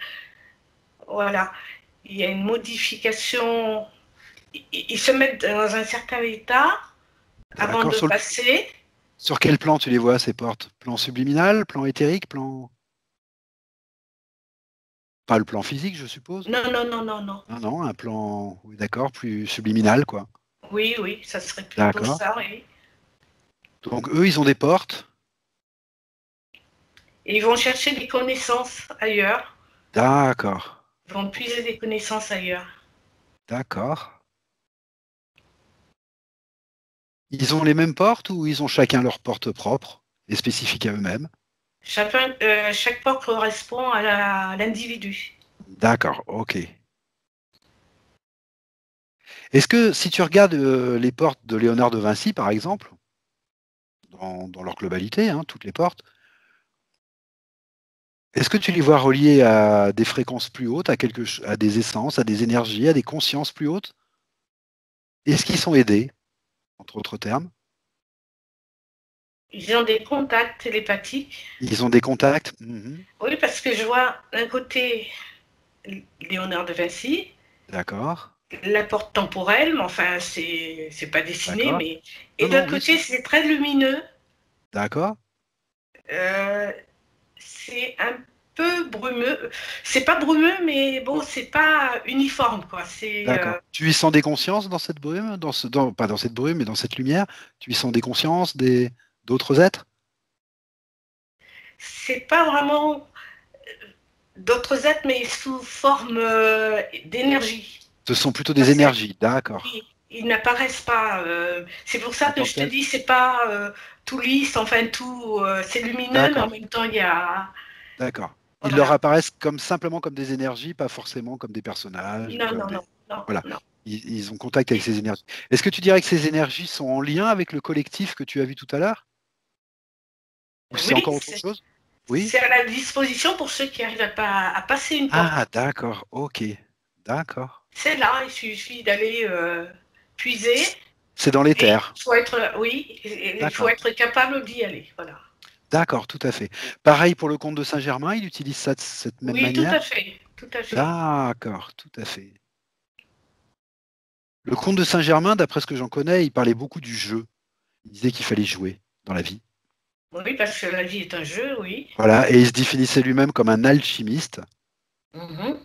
Voilà, il y a une modification. Ils se mettent dans un certain état avant d'accord, de passer. Sur quel plan tu les vois, ces portes? Plan subliminal, plan éthérique, plan... Pas le plan physique, je suppose? Non, non, non, non, non. Non, non, un plan, oui, d'accord, plus subliminal, quoi. Oui, oui, ça serait plutôt D'accord. ça, oui. Donc, eux, ils ont des portes. Et ils vont chercher des connaissances ailleurs. D'accord. Ils vont puiser des connaissances ailleurs. D'accord. Ils ont les mêmes portes ou ils ont chacun leur porte propre et spécifique à eux-mêmes? Chaque porte correspond à l'individu. D'accord, ok. Est-ce que si tu regardes les portes de Léonard de Vinci, par exemple, dans leur globalité, hein, toutes les portes, est-ce que tu les vois reliées à des fréquences plus hautes, à des essences, à des énergies, à des consciences plus hautes? Est-ce qu'ils sont aidés, entre autres termes? Ils ont des contacts télépathiques. Ils ont des contacts? Mhm. Oui, parce que je vois d'un côté Léonard de Vinci, D'accord, la porte temporelle, mais enfin, c'est pas dessiné, d'accord. mais. Non, Et de non, l'autre oui, côté, c'est très lumineux. d'accord, Euh, c'est un peu brumeux. C'est pas brumeux, mais bon, c'est pas uniforme, quoi. d'accord. Tu y sens des consciences dans cette brume, pas dans cette brume, mais dans cette lumière? Tu y sens des consciences, d'autres êtres? c'est pas vraiment d'autres êtres, mais sous forme d'énergie. Ce sont plutôt des Parce que énergies, d'accord. oui, ils n'apparaissent pas. C'est pour ça En que tant que je te telles? dis, c'est pas tout lisse, enfin tout, c'est lumineux, mais en D'accord, même temps, il y a. d'accord. Ils leur Voilà. apparaissent simplement comme des énergies, pas forcément comme des personnages ou Non, comme non, des... non, non, Voilà, non. ils ont contact avec ces énergies. Est-ce que tu dirais que ces énergies sont en lien avec le collectif que tu as vu tout à l'heure? Ou c'est Oui, encore autre chose? Oui? c'est à la disposition pour ceux qui arrivent à passer une porte. Ah, d'accord, ok, d'accord. C'est là, il suffit d'aller puiser. C'est dans Et l'éther. il faut être, oui, il faut D'accord, être capable d'y aller. Voilà. d'accord, tout à fait. Pareil pour le comte de Saint-Germain, il utilise ça de cette même Oui, tout manière? à fait, tout à fait. D'accord, tout à fait. Le comte de Saint-Germain, d'après ce que j'en connais, il parlait beaucoup du jeu. Il disait qu'il fallait jouer dans la vie. Oui, parce que la vie est un jeu, oui. Voilà, et il se définissait lui-même comme un alchimiste, Mhm.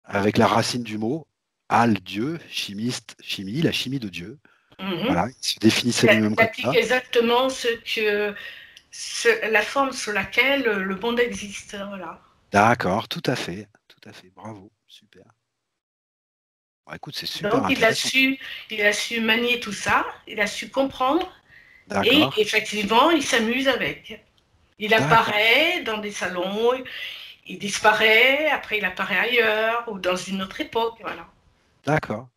avec la racine du mot al, Dieu, chimiste, chimie, la chimie de Dieu. Mhm. Voilà, il se définissait Il lui-même comme applique ça. exactement la forme sous laquelle le monde existe. Voilà. D'accord, tout à fait, bravo, super. Bon, écoute, c'est super Donc intéressant. il a su manier tout ça, il a su comprendre et D'accord, effectivement, il s'amuse avec. Il d'accord, apparaît dans des salons, il disparaît, après il apparaît ailleurs ou dans une autre époque. Voilà. d'accord.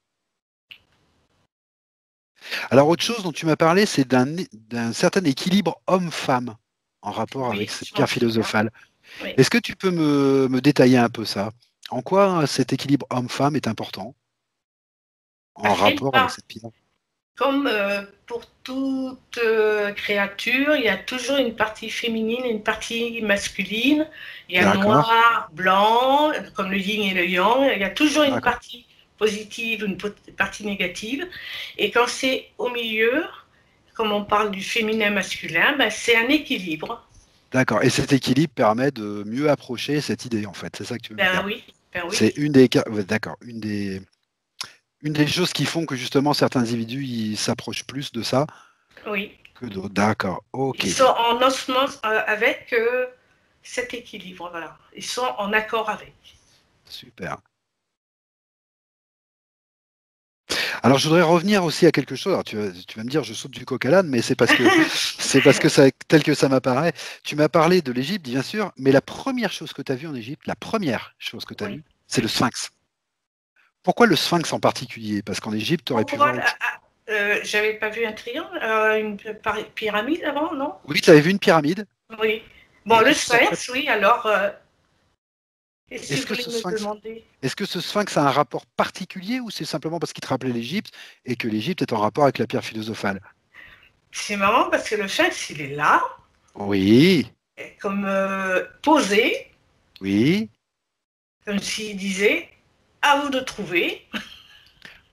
Alors, autre chose dont tu m'as parlé, c'est d'un certain équilibre homme-femme en rapport avec Oui, cette je m'en pierre souviens. philosophale. Oui. Est-ce que tu peux me détailler un peu ça? En quoi cet équilibre homme-femme est important en Parce qu'il rapport avec part cette pierre? comme pour toute créature, il y a toujours une partie féminine et une partie masculine. Il y a D'accord, noir, blanc, comme le yin et le yang. Il y a toujours une d'accord, partie positive, une partie négative. Et quand c'est au milieu, comme on parle du féminin masculin, ben c'est un équilibre. d'accord. Et cet équilibre permet de mieux approcher cette idée, en fait. C'est ça que tu veux me dire. Ben C'est oui, une des, ouais, d'accord, une des choses qui font que justement certains individus ils s'approchent plus de ça oui. que d'autres. D'accord, ok, Ils sont en osmose avec cet équilibre, voilà. Ils sont en accord avec. super. Alors, je voudrais revenir aussi à quelque chose. Alors, tu vas me dire, je saute du coq à l'âne, mais c'est parce que ça, tel que ça m'apparaît. Tu m'as parlé de l'Égypte, bien sûr, mais la première chose que tu as vue en Égypte, la première chose que tu as Oui, vue, c'est le oui. Sphinx. Pourquoi le Sphinx en particulier? Parce qu'en Égypte, tu aurais pu Pourquoi voir autre chose. j'avais pas vu un triangle, une pyramide avant, non? Oui, tu avais vu une pyramide. Oui. Bon, Et le tout ça. sphinx, oui, alors, qu'est-ce que Est-ce vous que voulez ce me Sphinx, demander? est-ce que ce Sphinx a un rapport particulier ou c'est simplement parce qu'il te rappelait l'Égypte et que l'Égypte est en rapport avec la pierre philosophale? C'est marrant parce que le sphinx, il est là, Oui, comme posé, oui, comme s'il disait, à vous de trouver.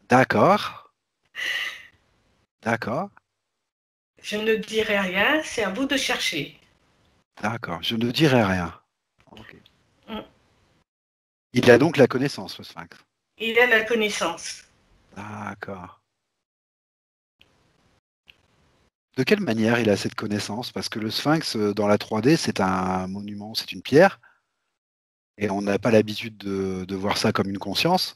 d'accord, d'accord. Je ne dirai rien, c'est à vous de chercher. D'accord, je ne dirai rien. Ok. Mm. Il a donc la connaissance, le sphinx. Il a la connaissance. D'accord. De quelle manière il a cette connaissance? Parce que le sphinx, dans la 3D, c'est un monument, c'est une pierre, et on n'a pas l'habitude de voir ça comme une conscience.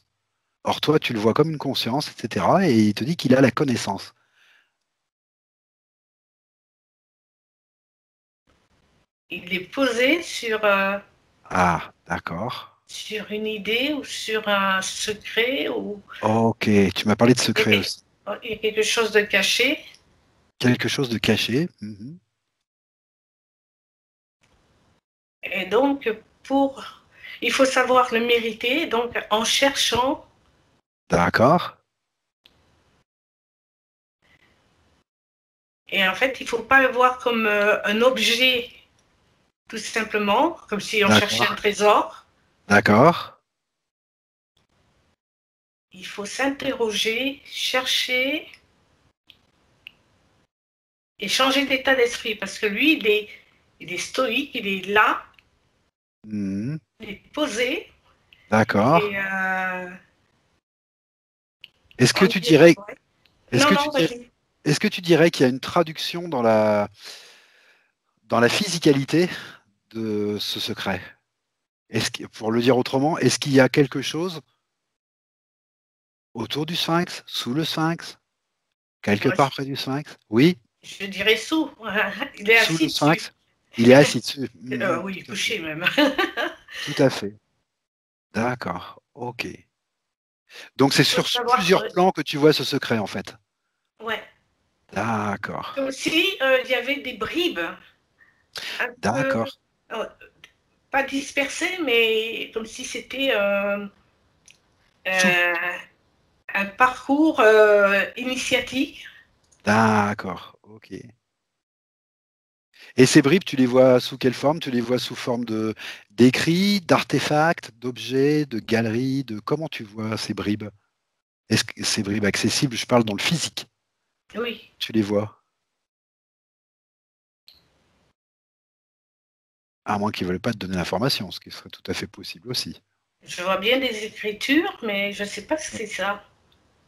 Or, toi, tu le vois comme une conscience, etc., et il te dit qu'il a la connaissance. Il est posé Ah, d'accord. sur une idée ou sur un secret ou Ok, tu m'as parlé de il y a secret aussi. il y a quelque chose de caché. Quelque chose de caché. Mhm. Et donc, il faut savoir le mériter. Donc, en cherchant, D'accord. et en fait, il ne faut pas le voir comme un objet, tout simplement, comme si on cherchait un D'accord. trésor. D'accord. Il faut s'interroger, chercher et changer d'état d'esprit. Parce que lui, il est stoïque, il est là, Mhm. il est posé. D'accord. Et Est-ce que on tu dirait, dirais, ouais. est-ce Non, que tu non, dirais, vas-y. est-ce que tu dirais qu'il y a une traduction dans la physicalité de ce secret? Pour le dire autrement, est-ce qu'il y a quelque chose autour du sphinx, sous le sphinx, quelque Moi, part près du sphinx? Oui, je dirais sous. Il est sous le assis dessus. sphinx. Il est assis dessus. Oui, Tout à fait. couché même. Tout à fait. D'accord. Ok. Donc c'est Il faut sur savoir, plusieurs plans que tu vois ce secret en fait. ouais. D'accord. Comme si il y avait des bribes, un peu, D'accord. euh, pas dispersées, mais comme si c'était Sous. euh, un parcours initiatique. D'accord. Ok. Et ces bribes, tu les vois sous quelle forme? Tu les vois sous forme de d'écrits, d'artefacts, d'objets, de galeries, de comment tu vois ces bribes? Est-ce que ces bribes accessibles, je parle dans le physique, Oui, tu les vois? À moins qu'ils ne veulent pas te donner l'information, ce qui serait tout à fait possible aussi. je vois bien des écritures, mais je ne sais pas si c'est ça.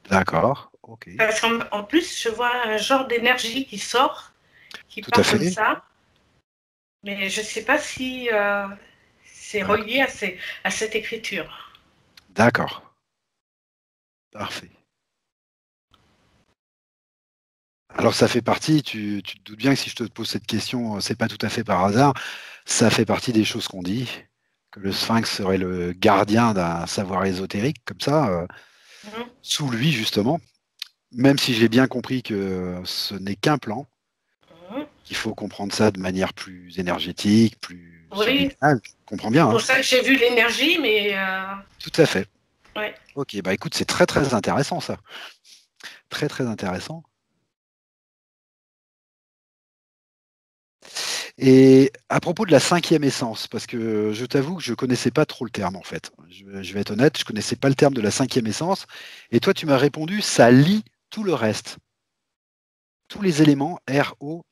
D'accord, ok. Parce qu'en plus, je vois un genre d'énergie qui sort, qui Tout à part comme fait. ça, mais je ne sais pas si c'est D'accord. relié à cette écriture. D'accord. Parfait. Alors ça fait partie, tu te doutes bien que si je te pose cette question, c'est pas tout à fait par hasard, ça fait partie des choses qu'on dit, que le sphinx serait le gardien d'un savoir ésotérique, comme ça, Mhm. sous lui justement, même si j'ai bien compris que ce n'est qu'un plan, Mhm. qu'il faut comprendre ça de manière plus énergétique, plus Oui, subliminale, je comprends bien, c'est hein. pour ça que j'ai vu l'énergie, mais Tout à fait. ouais. Ok, bah écoute, c'est très très intéressant ça, très très intéressant. Et à propos de la cinquième essence, parce que je t'avoue que je ne connaissais pas trop le terme en fait. Je vais être honnête, je ne connaissais pas le terme de la cinquième essence. Et toi, tu m'as répondu, ça lie tout le reste, tous les éléments, air, eau,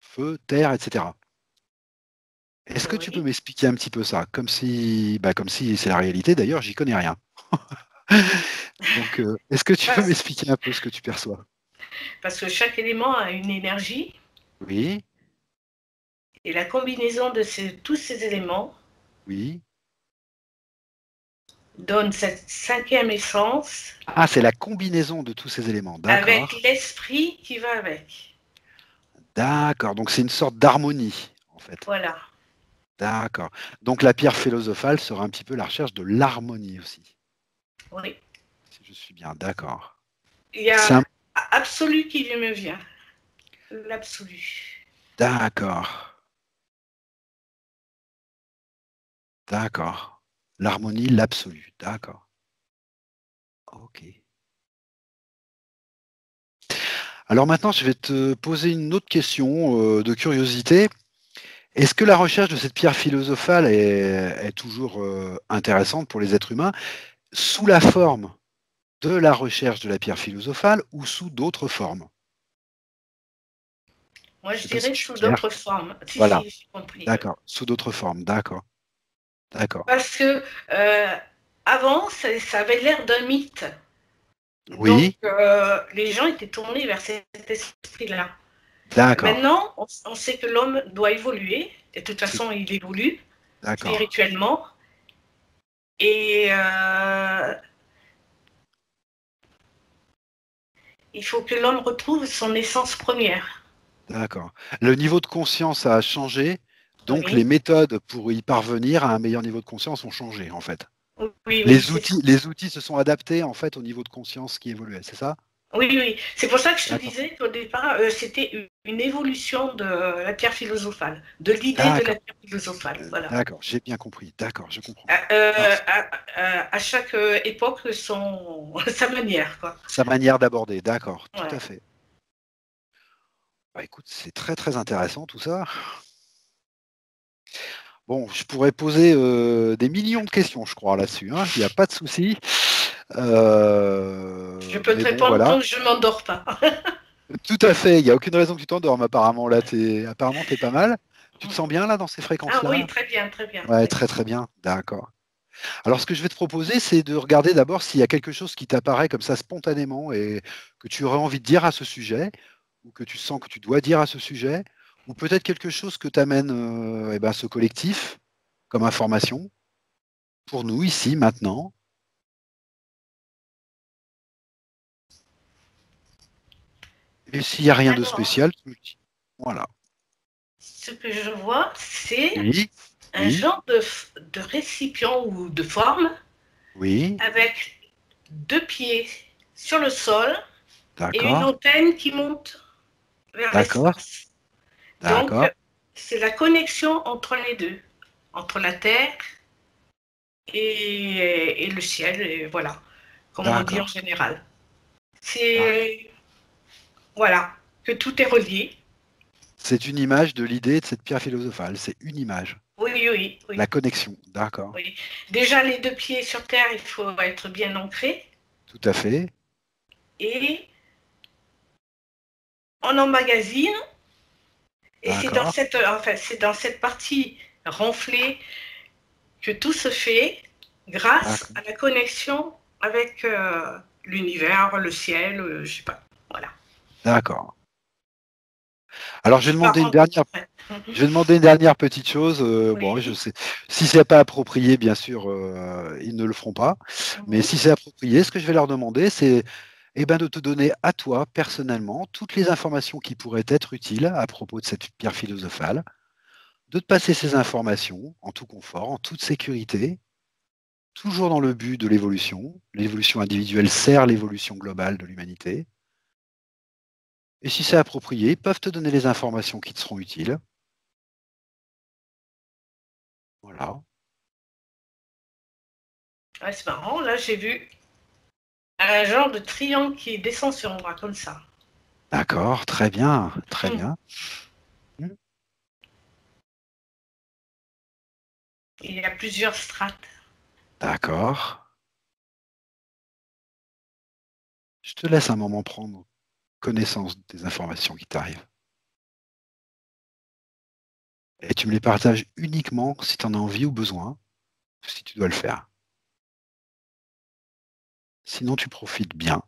feu, terre, etc. Est-ce que tu peux Oui, m'expliquer un petit peu ça? Comme si c'est la réalité, d'ailleurs, j'y connais rien. Donc, est-ce que tu peux parce, m'expliquer un peu ce que tu perçois? parce que chaque élément a une énergie Oui, et la combinaison de tous ces éléments oui. donne cette cinquième essence Ah, c'est la combinaison de tous ces éléments, avec d'accord. l'esprit qui va avec. D'accord, donc c'est une sorte d'harmonie, en fait. Voilà. D'accord. Donc la pierre philosophale sera un petit peu la recherche de l'harmonie aussi, Oui. si je suis bien d'accord. Il y C'est a un- absolu qui me vient. L'absolu. D'accord, d'accord. L'harmonie, l'absolu, d'accord. Ok. Alors maintenant, je vais te poser une autre question de curiosité. Est-ce que la recherche de cette pierre philosophale est toujours intéressante pour les êtres humains sous la forme de la recherche de la pierre philosophale ou sous d'autres formes? Moi, Je je sais pas si dirais je suis sous clair. d'autres formes. Si, Voilà, si, j'ai compris. Ouais. d'accord. Sous d'autres formes, d'accord. D'accord. Parce que avant, ça avait l'air d'un mythe. Donc, Oui, les gens étaient tournés vers cet esprit-là. d'accord. Maintenant, on sait que l'homme doit évoluer. Et de toute C'est façon, il évolue d'accord. spirituellement. Et il faut que l'homme retrouve son essence première. D'accord. Le niveau de conscience a changé, donc les Oui, méthodes pour y parvenir à un meilleur niveau de conscience ont changé, en fait. oui, oui, c'est ça. Les outils se sont adaptés, en fait, au niveau de conscience qui évoluait, c'est ça? Oui, oui. C'est pour ça que je te D'accord. disais qu'au départ, c'était une évolution de la pierre philosophale, de l'idée de la D'accord. pierre philosophale. Voilà. D'accord, j'ai bien compris. D'accord, je comprends. Alors, À chaque époque, sa manière, quoi. sa manière d'aborder, d'accord, tout à Voilà. fait. Bah, écoute, c'est très très intéressant tout ça. Bon, je pourrais poser des millions de questions, je crois, là-dessus, hein. Il n'y a pas de souci. Je peux te Mais bon, répondre voilà. tant que je ne m'endors pas. Tout à fait. Il n'y a aucune raison que tu t'endormes, apparemment. Là, apparemment, t'es pas mal. Tu te sens bien là dans ces Ah oui, fréquences-là? très bien, très bien. Ouais, Oui. très très bien. D'accord. Alors, ce que je vais te proposer, c'est de regarder d'abord s'il y a quelque chose qui t'apparaît comme ça spontanément et que tu aurais envie de dire à ce sujet, ou que tu sens que tu dois dire à ce sujet, ou peut-être quelque chose que t'amène eh ben, ce collectif comme information pour nous ici, maintenant. Et s'il n'y a rien de Alors, spécial, tu me dis. Voilà. ce que je vois, c'est Oui, un oui, genre de récipient ou de forme oui. avec deux pieds sur le sol et une D'accord, antenne qui monte vers d'accord, l'espace. Donc, d'accord, c'est la connexion entre les deux, entre la Terre et le ciel, et voilà, comme on dit en d'accord. général. D'accord. C'est, voilà, que tout est relié. C'est une image de l'idée de cette pierre philosophale. C'est une image. Oui, oui, La oui, connexion. D'accord. oui. Déjà, les deux pieds sur Terre, il faut être bien ancré. Tout à fait. Et on emmagasine, et D'accord. c'est dans cette partie renflée que tout se fait grâce D'accord. à la connexion avec l'univers, le ciel, je sais pas. Voilà. D'accord. Alors, Je pars en... Ouais. je vais demander une dernière petite chose. Bon, je Oui. sais. Si c'est pas approprié, bien sûr, ils ne le feront pas. Mais Mhm. si c'est approprié, ce que je vais leur demander, c'est eh ben, de te donner à toi, personnellement, toutes les informations qui pourraient être utiles à propos de cette pierre philosophale, de te passer ces informations en tout confort, en toute sécurité, toujours dans le but de l'évolution. L'évolution individuelle sert l'évolution globale de l'humanité. Et si c'est approprié, ils peuvent te donner les informations qui te seront utiles. Voilà. Ouais, c'est marrant. Là, j'ai vu un genre de triangle qui descend sur moi, comme ça. D'accord, très bien, très Mhm. bien. Hmm. Il y a plusieurs strates. D'accord. Je te laisse un moment prendre connaissance des informations qui t'arrivent. Et tu me les partages uniquement si tu en as envie ou besoin, si tu dois le faire. Sinon, tu profites bien.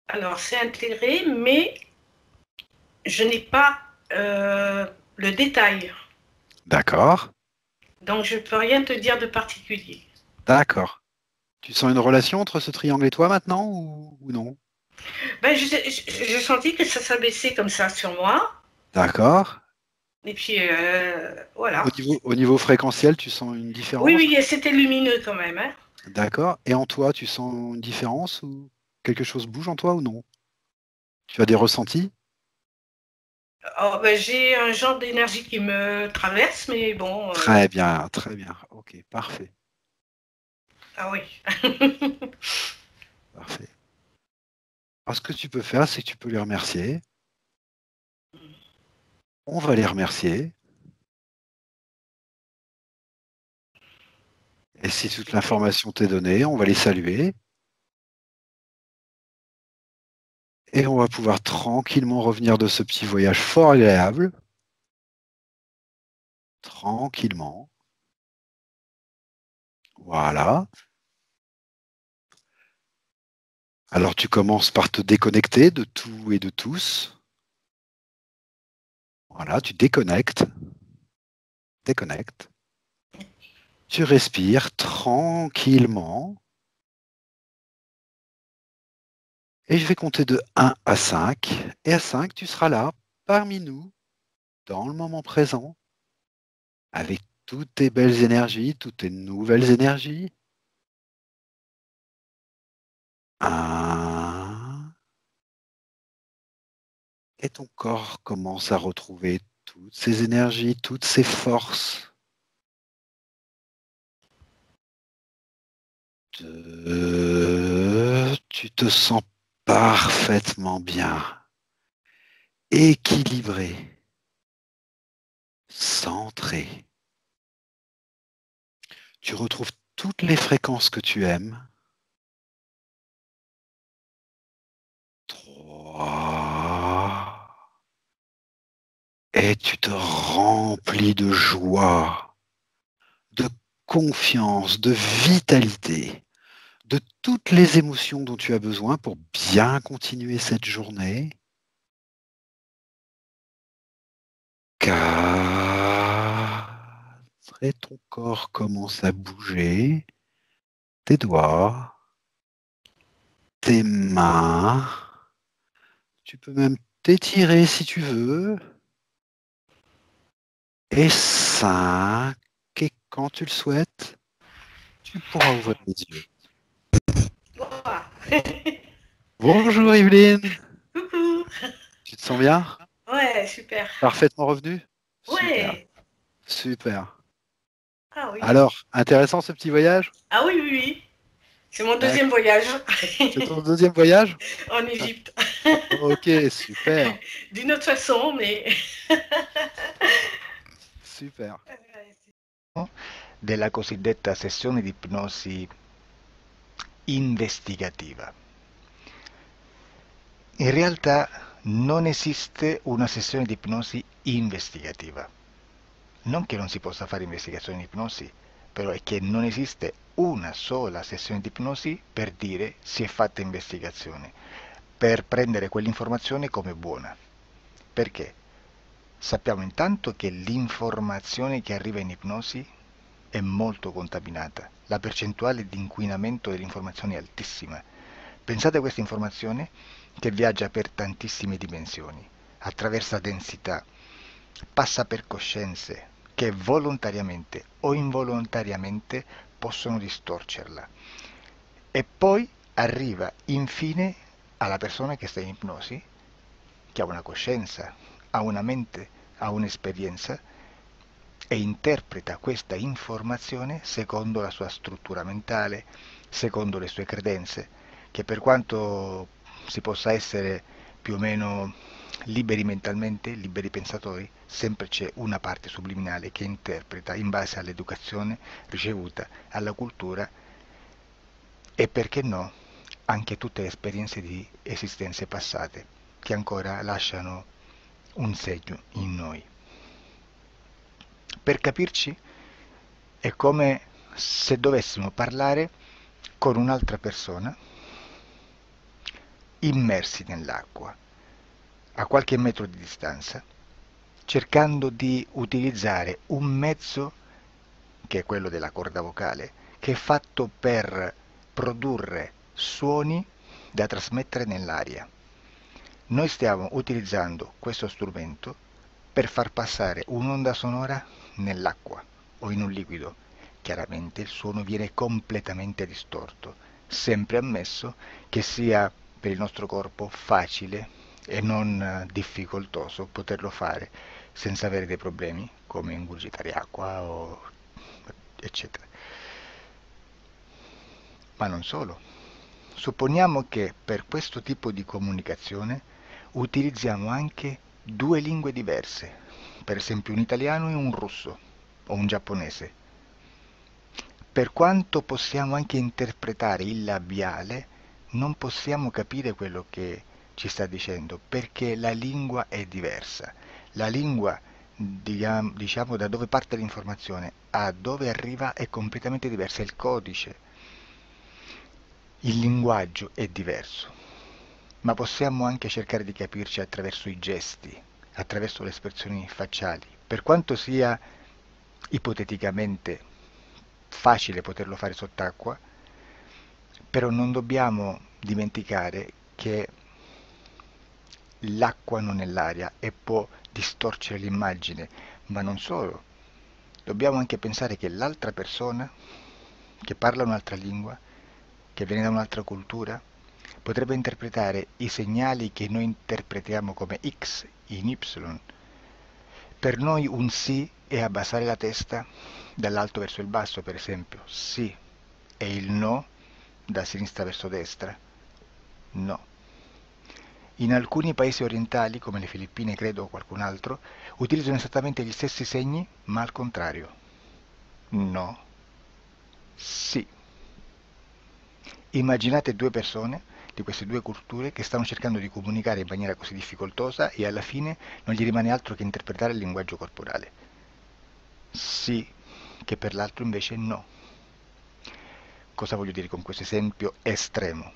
Alors, c'est intégré, mais je n'ai pas le détail. D'accord, Donc, je ne peux rien te dire de particulier. d'accord. Tu sens une relation entre ce triangle et toi maintenant ou non? Ben, je sentis que ça s'abaissait comme ça sur moi. D'accord. Et puis, voilà. Au niveau fréquentiel, tu sens une Oui, différence? oui, c'était lumineux quand même. Hein. D'accord. Et en toi, tu sens une différence ou quelque chose bouge en toi ou non? Tu as des ressentis? Oh, ben, j'ai un genre d'énergie qui me traverse, mais bon. Très bien, très bien. Ok, parfait, Ah oui. parfait. Alors, ce que tu peux faire, c'est que tu peux les remercier. On va les remercier. Et si toute l'information t'est donnée, on va les saluer. Et on va pouvoir tranquillement revenir de ce petit voyage fort agréable. Tranquillement. Voilà. Alors tu commences par te déconnecter de tout et de tous. Voilà, tu déconnectes. Déconnecte. Tu respires tranquillement. Et je vais compter de 1 à 5. Et à 5, tu seras là, parmi nous, dans le moment présent, avec toutes tes belles énergies, toutes tes nouvelles énergies. 1. Et ton corps commence à retrouver toutes ses énergies, toutes ses forces. 2. Tu te sens parfaitement bien, équilibré, centré. Tu retrouves toutes les fréquences que tu aimes. 3. Et tu te remplis de joie, de confiance, de vitalité, de toutes les émotions dont tu as besoin pour bien continuer cette journée. 4. Et ton corps commence à bouger, tes doigts, tes mains. Tu peux même t'étirer si tu veux. Et 5. Et quand tu le souhaites, tu pourras ouvrir les yeux. Bonjour Evelyne. Coucou. Tu te sens bien? Ouais, super. Parfaitement revenu? Super, Ouais. super. Ah oui. Alors, intéressant ce petit voyage? Ah oui, oui, oui. C'est mon deuxième D'accord. voyage C'est ton deuxième voyage? en Égypte. Ok, super, D'une autre façon, mais... super. Della cosiddetta sessione di ipnosi investigativa. In realtà non esiste una sessione di ipnosi investigativa. Non che non si possa fare investigazione di ipnosi, però è che non esiste una sola sessione di ipnosi per dire si è fatta investigazione, per prendere quell'informazione come buona. Perché? Sappiamo intanto che l'informazione che arriva in ipnosi è molto contaminata, la percentuale di inquinamento dell'informazione è altissima. Pensate a questa informazione che viaggia per tantissime dimensioni, attraversa densità, passa per coscienze che volontariamente o involontariamente possono distorcerla e poi arriva infine alla persona che sta in ipnosi, che ha una coscienza, ha una mente, ha un'esperienza e interpreta questa informazione secondo la sua struttura mentale, secondo le sue credenze, che per quanto si possa essere più o meno liberi mentalmente, liberi pensatori, sempre c'è una parte subliminale che interpreta in base all'educazione ricevuta, alla cultura e perché no, anche tutte le esperienze di esistenze passate che ancora lasciano un segno in noi. Per capirci, è come se dovessimo parlare con un'altra persona immersi nell'acqua, a qualche metro di distanza, cercando di utilizzare un mezzo, che è quello della corda vocale, che è fatto per produrre suoni da trasmettere nell'aria. Noi stiamo utilizzando questo strumento per far passare un'onda sonora nell'acqua o in un liquido. Chiaramente il suono viene completamente distorto, sempre ammesso che sia per il nostro corpo facile e non difficoltoso poterlo fare senza avere dei problemi come ingurgitare acqua o eccetera. Ma non solo. Supponiamo che per questo tipo di comunicazione utilizziamo anche due lingue diverse, per esempio un italiano e un russo o un giapponese. per quanto possiamo anche interpretare il labiale, non possiamo capire quello che ci sta dicendo, perché la lingua è diversa. La lingua, diciamo, da dove parte l'informazione a dove arriva è completamente diversa, il codice, il linguaggio è diverso, ma possiamo anche cercare di capirci attraverso i gesti, attraverso le espressioni facciali. Per quanto sia ipoteticamente facile poterlo fare sott'acqua, però non dobbiamo dimenticare che l'acqua non è l'aria e può distorcere l'immagine, ma non solo. Dobbiamo anche pensare che l'altra persona, che parla un'altra lingua, che viene da un'altra cultura, potrebbe interpretare i segnali che noi interpretiamo come X in Y. Per noi un sì è abbassare la testa dall'alto verso il basso, per esempio, sì, e il no da sinistra verso destra, no. In alcuni paesi orientali, come le Filippine credo o qualcun altro, utilizzano esattamente gli stessi segni, ma al contrario. No, sì. Immaginate due persone di queste due culture che stanno cercando di comunicare in maniera così difficoltosa e alla fine non gli rimane altro che interpretare il linguaggio corporale. Sì, che per l'altro invece no. Cosa voglio dire con questo esempio estremo?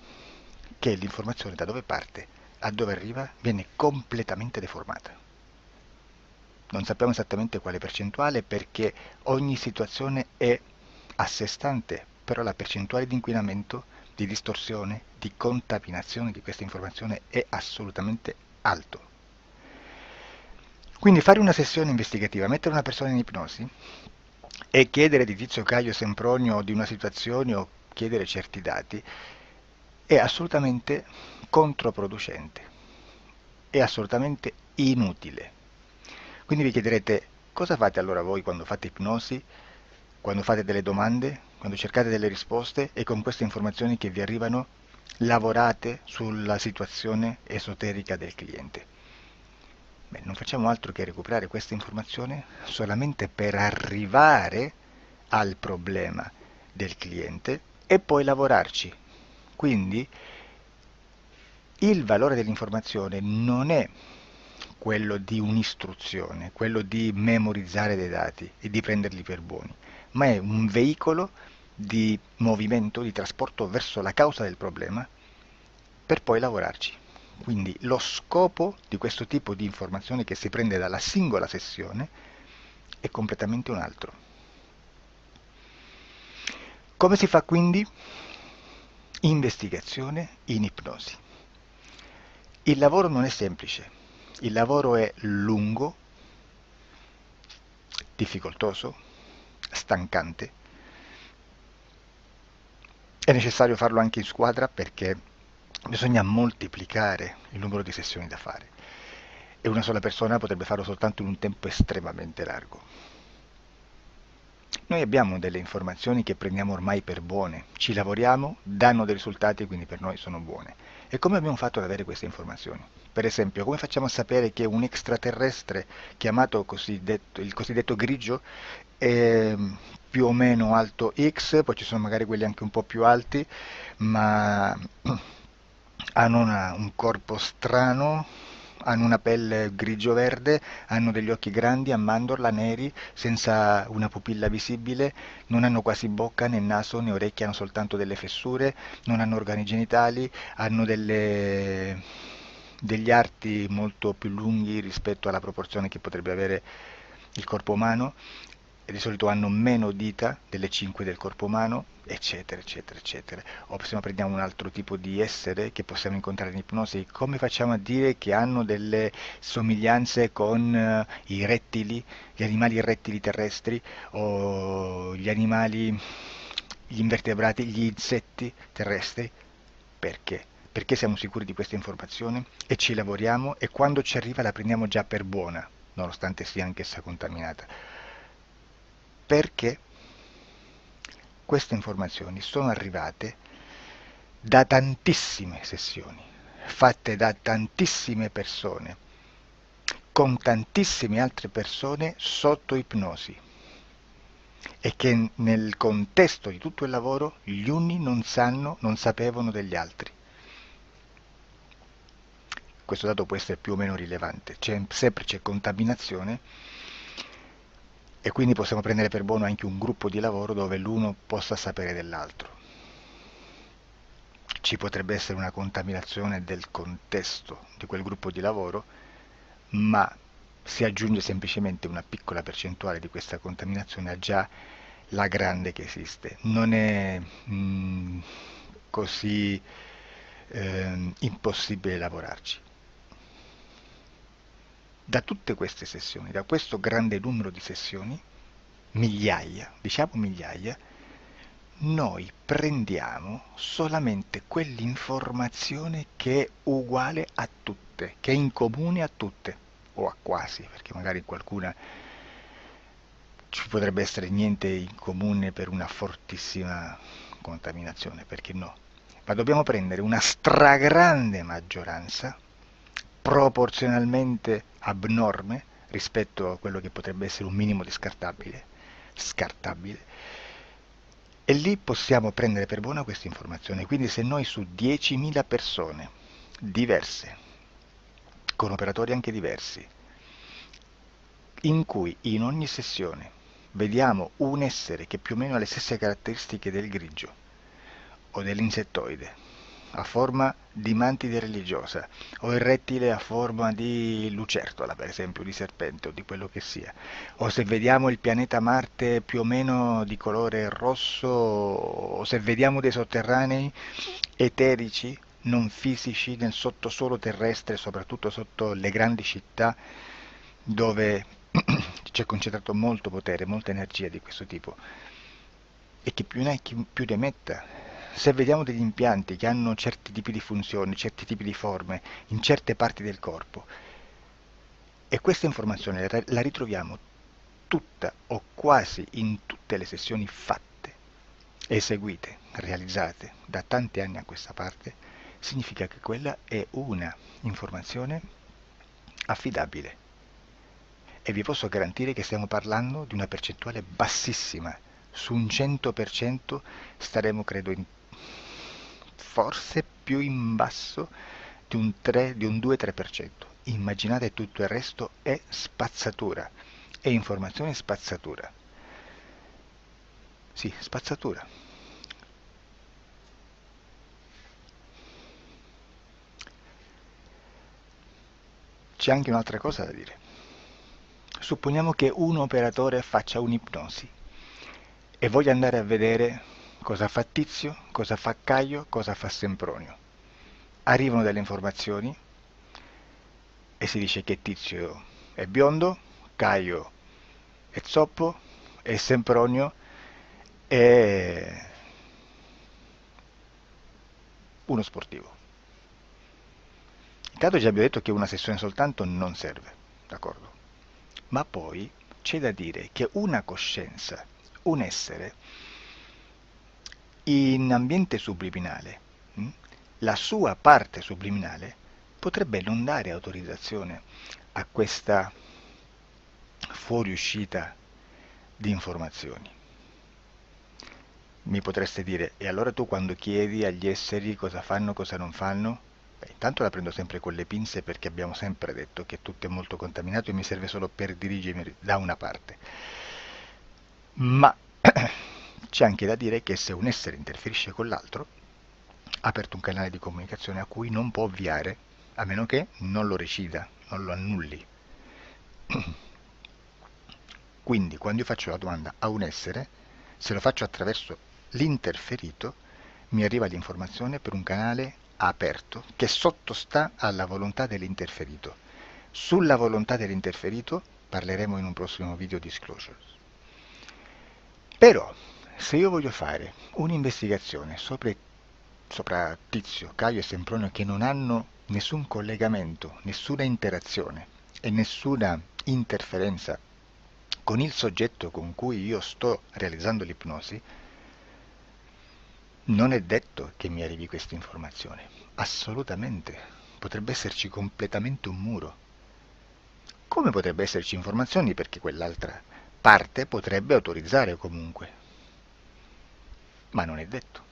Che l'informazione da dove parte a dove arriva viene completamente deformata. Non sappiamo esattamente quale percentuale perché ogni situazione è a sé stante, però la percentuale di inquinamento, di distorsione, di contaminazione di questa informazione è assolutamente alto. Quindi fare una sessione investigativa, mettere una persona in ipnosi e chiedere di Tizio Caio Sempronio di una situazione o chiedere certi dati è assolutamente controproducente, è assolutamente inutile. Quindi vi chiederete cosa fate allora voi quando fate ipnosi, quando fate delle domande, quando cercate delle risposte e con queste informazioni che vi arrivano lavorate sulla situazione esoterica del cliente. Beh, non facciamo altro che recuperare questa informazione solamente per arrivare al problema del cliente e poi lavorarci. Quindi il valore dell'informazione non è quello di un'istruzione, quello di memorizzare dei dati e di prenderli per buoni, ma è un veicolo di movimento, di trasporto verso la causa del problema per poi lavorarci. Quindi lo scopo di questo tipo di informazione che si prende dalla singola sessione è completamente un altro. Come si fa quindi? Investigazione in ipnosi. Il lavoro non è semplice, il lavoro è lungo, difficoltoso, stancante. È necessario farlo anche in squadra perché bisogna moltiplicare il numero di sessioni da fare e una sola persona potrebbe farlo soltanto in un tempo estremamente largo. Noi abbiamo delle informazioni che prendiamo ormai per buone, ci lavoriamo, danno dei risultati e quindi per noi sono buone. E come abbiamo fatto ad avere queste informazioni? Per esempio, come facciamo a sapere che un extraterrestre chiamato il cosiddetto grigio è più o meno alto X, poi ci sono magari quelli anche un po' più alti, ma hanno un corpo strano, hanno una pelle grigio-verde, hanno degli occhi grandi a mandorla neri, senza una pupilla visibile, non hanno quasi bocca né naso né orecchie, hanno soltanto delle fessure, non hanno organi genitali, hanno degli arti molto più lunghi rispetto alla proporzione che potrebbe avere il corpo umano, e di solito hanno meno dita delle 5 del corpo umano, eccetera, eccetera, eccetera. O se prendiamo un altro tipo di essere che possiamo incontrare in ipnosi, come facciamo a dire che hanno delle somiglianze con i rettili, gli animali rettili terrestri o gli animali, gli invertebrati, gli insetti terrestri? Perché? Perché siamo sicuri di questa informazione e ci lavoriamo e quando ci arriva la prendiamo già per buona, nonostante sia anch'essa contaminata. Perché queste informazioni sono arrivate da tantissime sessioni, fatte da tantissime persone, con tantissime altre persone sotto ipnosi. e che nel contesto di tutto il lavoro gli uni non sapevano degli altri. Questo dato può essere più o meno rilevante, sempre c'è contaminazione e quindi possiamo prendere per buono anche un gruppo di lavoro dove l'uno possa sapere dell'altro. Ci potrebbe essere una contaminazione del contesto di quel gruppo di lavoro, ma si aggiunge semplicemente una piccola percentuale di questa contaminazione a già la grande che esiste. Non è così impossibile lavorarci. Da tutte queste sessioni, da questo grande numero di sessioni, migliaia, diciamo migliaia, noi prendiamo solamente quell'informazione che è uguale a tutte, che è in comune a tutte, o a quasi, perché magari qualcuna ci potrebbe essere niente in comune per una fortissima contaminazione, perché no? Ma dobbiamo prendere una stragrande maggioranza, proporzionalmente abnorme rispetto a quello che potrebbe essere un minimo di scartabile, e lì possiamo prendere per buona questa informazione. Quindi se noi su 10.000 persone diverse, con operatori anche diversi, in cui in ogni sessione vediamo un essere che più o meno ha le stesse caratteristiche del grigio o dell'insettoide, a forma di mantide religiosa, o il rettile a forma di lucertola, per esempio, di serpente o di quello che sia, o se vediamo il pianeta Marte più o meno di colore rosso, o se vediamo dei sotterranei eterici, non fisici, nel sottosuolo terrestre, soprattutto sotto le grandi città, dove c'è concentrato molto potere, molta energia di questo tipo, e che più ne hai più ne metta. Se vediamo degli impianti che hanno certi tipi di funzioni, certi tipi di forme in certe parti del corpo, e questa informazione la ritroviamo tutta o quasi in tutte le sessioni fatte, eseguite, realizzate da tanti anni a questa parte, significa che quella è una informazione affidabile. E vi posso garantire che stiamo parlando di una percentuale bassissima. Su un 100% staremo, credo, forse più in basso di un 2-3%. Immaginate, tutto il resto è spazzatura, è informazione spazzatura. Sì, spazzatura. C'è anche un'altra cosa da dire. Supponiamo che un operatore faccia un'ipnosi e voglia andare a vedere cosa fa Tizio, cosa fa Caio, cosa fa Sempronio. Arrivano delle informazioni e si dice che Tizio è biondo, Caio è zoppo e Sempronio è uno sportivo. Intanto già abbiamo detto che una sessione soltanto non serve, d'accordo? Ma poi c'è da dire che una coscienza, un essere, in ambiente subliminale, la sua parte subliminale potrebbe non dare autorizzazione a questa fuoriuscita di informazioni. Mi potreste dire, e allora tu quando chiedi agli esseri cosa fanno, cosa non fanno? Beh, intanto la prendo sempre con le pinze, perché abbiamo sempre detto che tutto è molto contaminato e mi serve solo per dirigermi da una parte. Ma c'è anche da dire che se un essere interferisce con l'altro, ha aperto un canale di comunicazione a cui non può ovviare, a meno che non lo recida, non lo annulli. Quindi quando io faccio la domanda a un essere, se lo faccio attraverso l'interferito, mi arriva l'informazione per un canale aperto che sottostà alla volontà dell'interferito. Sulla volontà dell'interferito parleremo in un prossimo video disclosures. Però, se io voglio fare un'investigazione sopra Tizio, Caio e Sempronio, che non hanno nessun collegamento, nessuna interazione e nessuna interferenza con il soggetto con cui io sto realizzando l'ipnosi, non è detto che mi arrivi questa informazione. Assolutamente. Potrebbe esserci completamente un muro. Come potrebbe esserci informazioni perché quell'altra parte potrebbe autorizzare comunque, ma non è detto.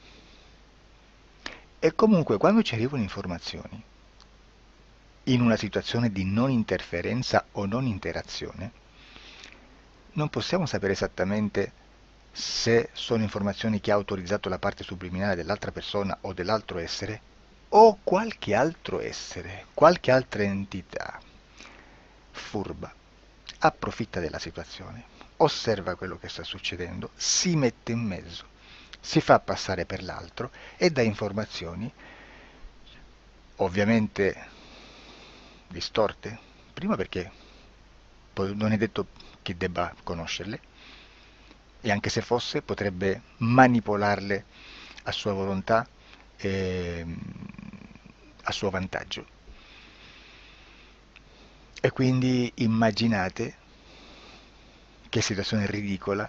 E comunque quando ci arrivano informazioni in una situazione di non interferenza o non interazione, non possiamo sapere esattamente se sono informazioni che ha autorizzato la parte subliminale dell'altra persona o dell'altro essere, o qualche altro essere, qualche altra entità furba, approfitta della situazione, osserva quello che sta succedendo, si mette in mezzo, si fa passare per l'altro e dà informazioni, ovviamente distorte, prima perché poi non è detto che debba conoscerle, e anche se fosse potrebbe manipolarle a sua volontà e a suo vantaggio. E quindi immaginate che situazione ridicola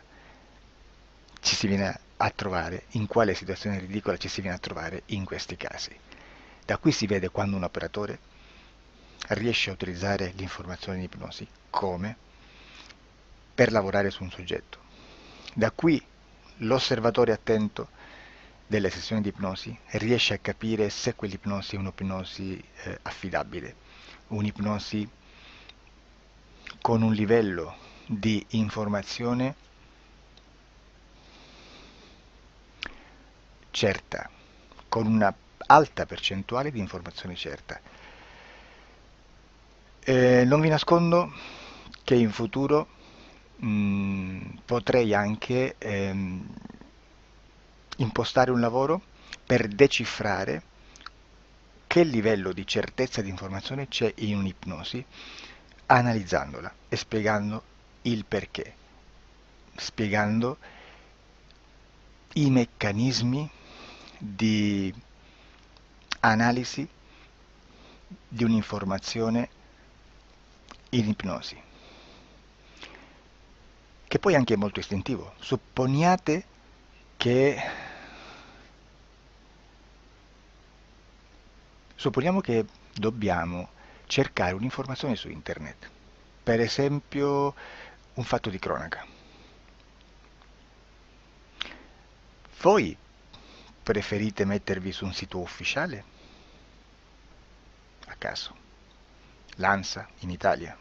ci si viene a trovare, in quale situazione ridicola ci si viene a trovare in questi casi. Da qui si vede quando un operatore riesce a utilizzare l'informazione di ipnosi come per lavorare su un soggetto. Da qui l'osservatore attento delle sessioni di ipnosi riesce a capire se quell'ipnosi è un'ipnosi affidabile, un'ipnosi con un livello di informazione certa, con una alta percentuale di informazione certa. Non vi nascondo che in futuro potrei anche impostare un lavoro per decifrare che livello di certezza di informazione c'è in un'ipnosi, analizzandola e spiegando il perché, spiegando i meccanismi di analisi di un'informazione in ipnosi, che poi anche è molto istintivo. Supponiamo che dobbiamo cercare un'informazione su internet, per esempio un fatto di cronaca. Voi preferite mettervi su un sito ufficiale? A caso. L'ANSA in Italia,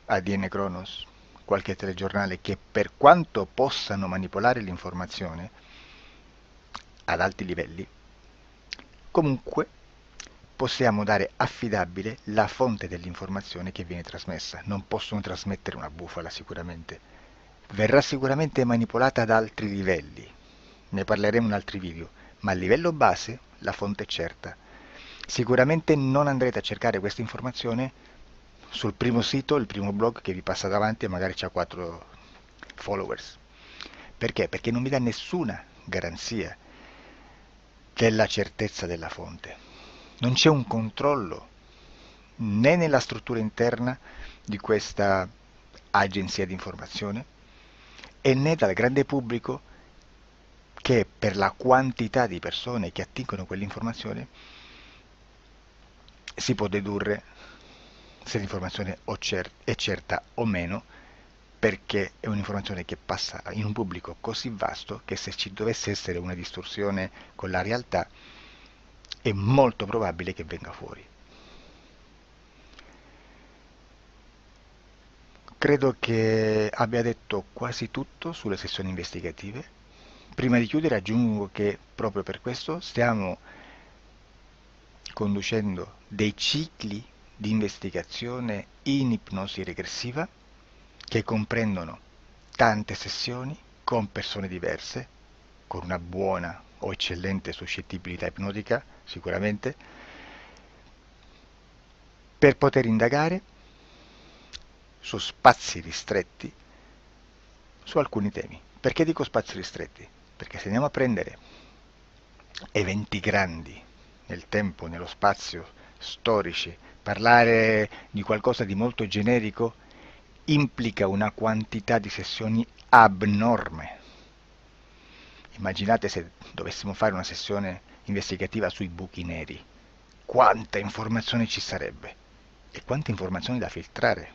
ADN Kronos, qualche telegiornale che per quanto possano manipolare l'informazione ad alti livelli, comunque possiamo dare affidabile la fonte dell'informazione che viene trasmessa. Non possono trasmettere una bufala sicuramente. Verrà sicuramente manipolata ad altri livelli. Ne parleremo in altri video, ma a livello base la fonte è certa. Sicuramente non andrete a cercare questa informazione sul primo sito, il primo blog che vi passa davanti e magari c'ha 4 followers. Perché? Perché non vi dà nessuna garanzia della certezza della fonte. Non c'è un controllo né nella struttura interna di questa agenzia di informazione e né dal grande pubblico, che per la quantità di persone che attingono quell'informazione si può dedurre se l'informazione è certa o meno, perché è un'informazione che passa in un pubblico così vasto che se ci dovesse essere una distorsione con la realtà è molto probabile che venga fuori. Credo che abbia detto quasi tutto sulle sessioni investigative. Prima di chiudere aggiungo che proprio per questo stiamo conducendo dei cicli di investigazione in ipnosi regressiva che comprendono tante sessioni con persone diverse, con una buona o eccellente suscettibilità ipnotica sicuramente, per poter indagare su spazi ristretti su alcuni temi. Perché dico spazi ristretti? Perché se andiamo a prendere eventi grandi nel tempo, nello spazio, storici, parlare di qualcosa di molto generico implica una quantità di sessioni abnorme. Immaginate se dovessimo fare una sessione investigativa sui buchi neri, quanta informazione ci sarebbe e quante informazioni da filtrare.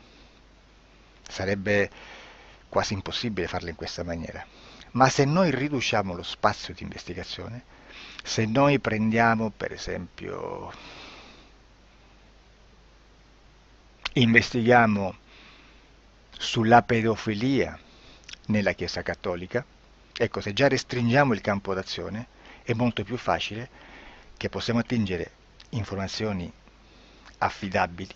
Sarebbe quasi impossibile farlo in questa maniera. Ma se noi riduciamo lo spazio di investigazione, se noi prendiamo per esempio, investighiamo sulla pedofilia nella Chiesa Cattolica, ecco, se già restringiamo il campo d'azione è molto più facile che possiamo attingere informazioni affidabili,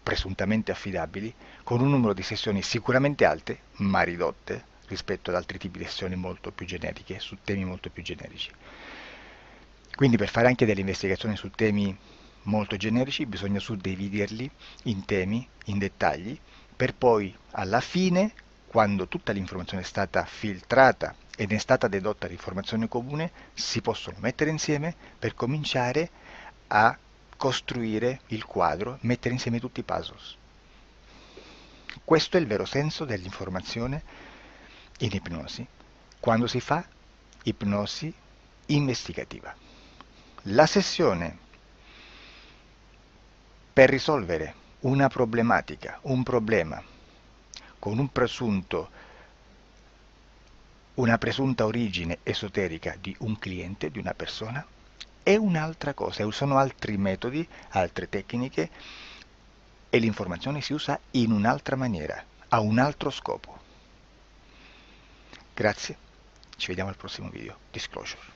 presuntamente affidabili, con un numero di sessioni sicuramente alte, ma ridotte rispetto ad altri tipi di sessioni molto più generiche, su temi molto più generici. Quindi per fare anche delle investigazioni su temi molto generici bisogna suddividerli in temi, in dettagli, per poi alla fine, quando tutta l'informazione è stata filtrata ed è stata dedotta l'informazione comune, si possono mettere insieme per cominciare a costruire il quadro, mettere insieme tutti i puzzle. Questo è il vero senso dell'informazione in ipnosi, quando si fa ipnosi investigativa. La sessione per risolvere una problematica, un problema, con una presunta origine esoterica di un cliente, di una persona, è un'altra cosa, sono altri metodi, altre tecniche e l'informazione si usa in un'altra maniera, ha un altro scopo. Grazie, ci vediamo al prossimo video. Disclosure.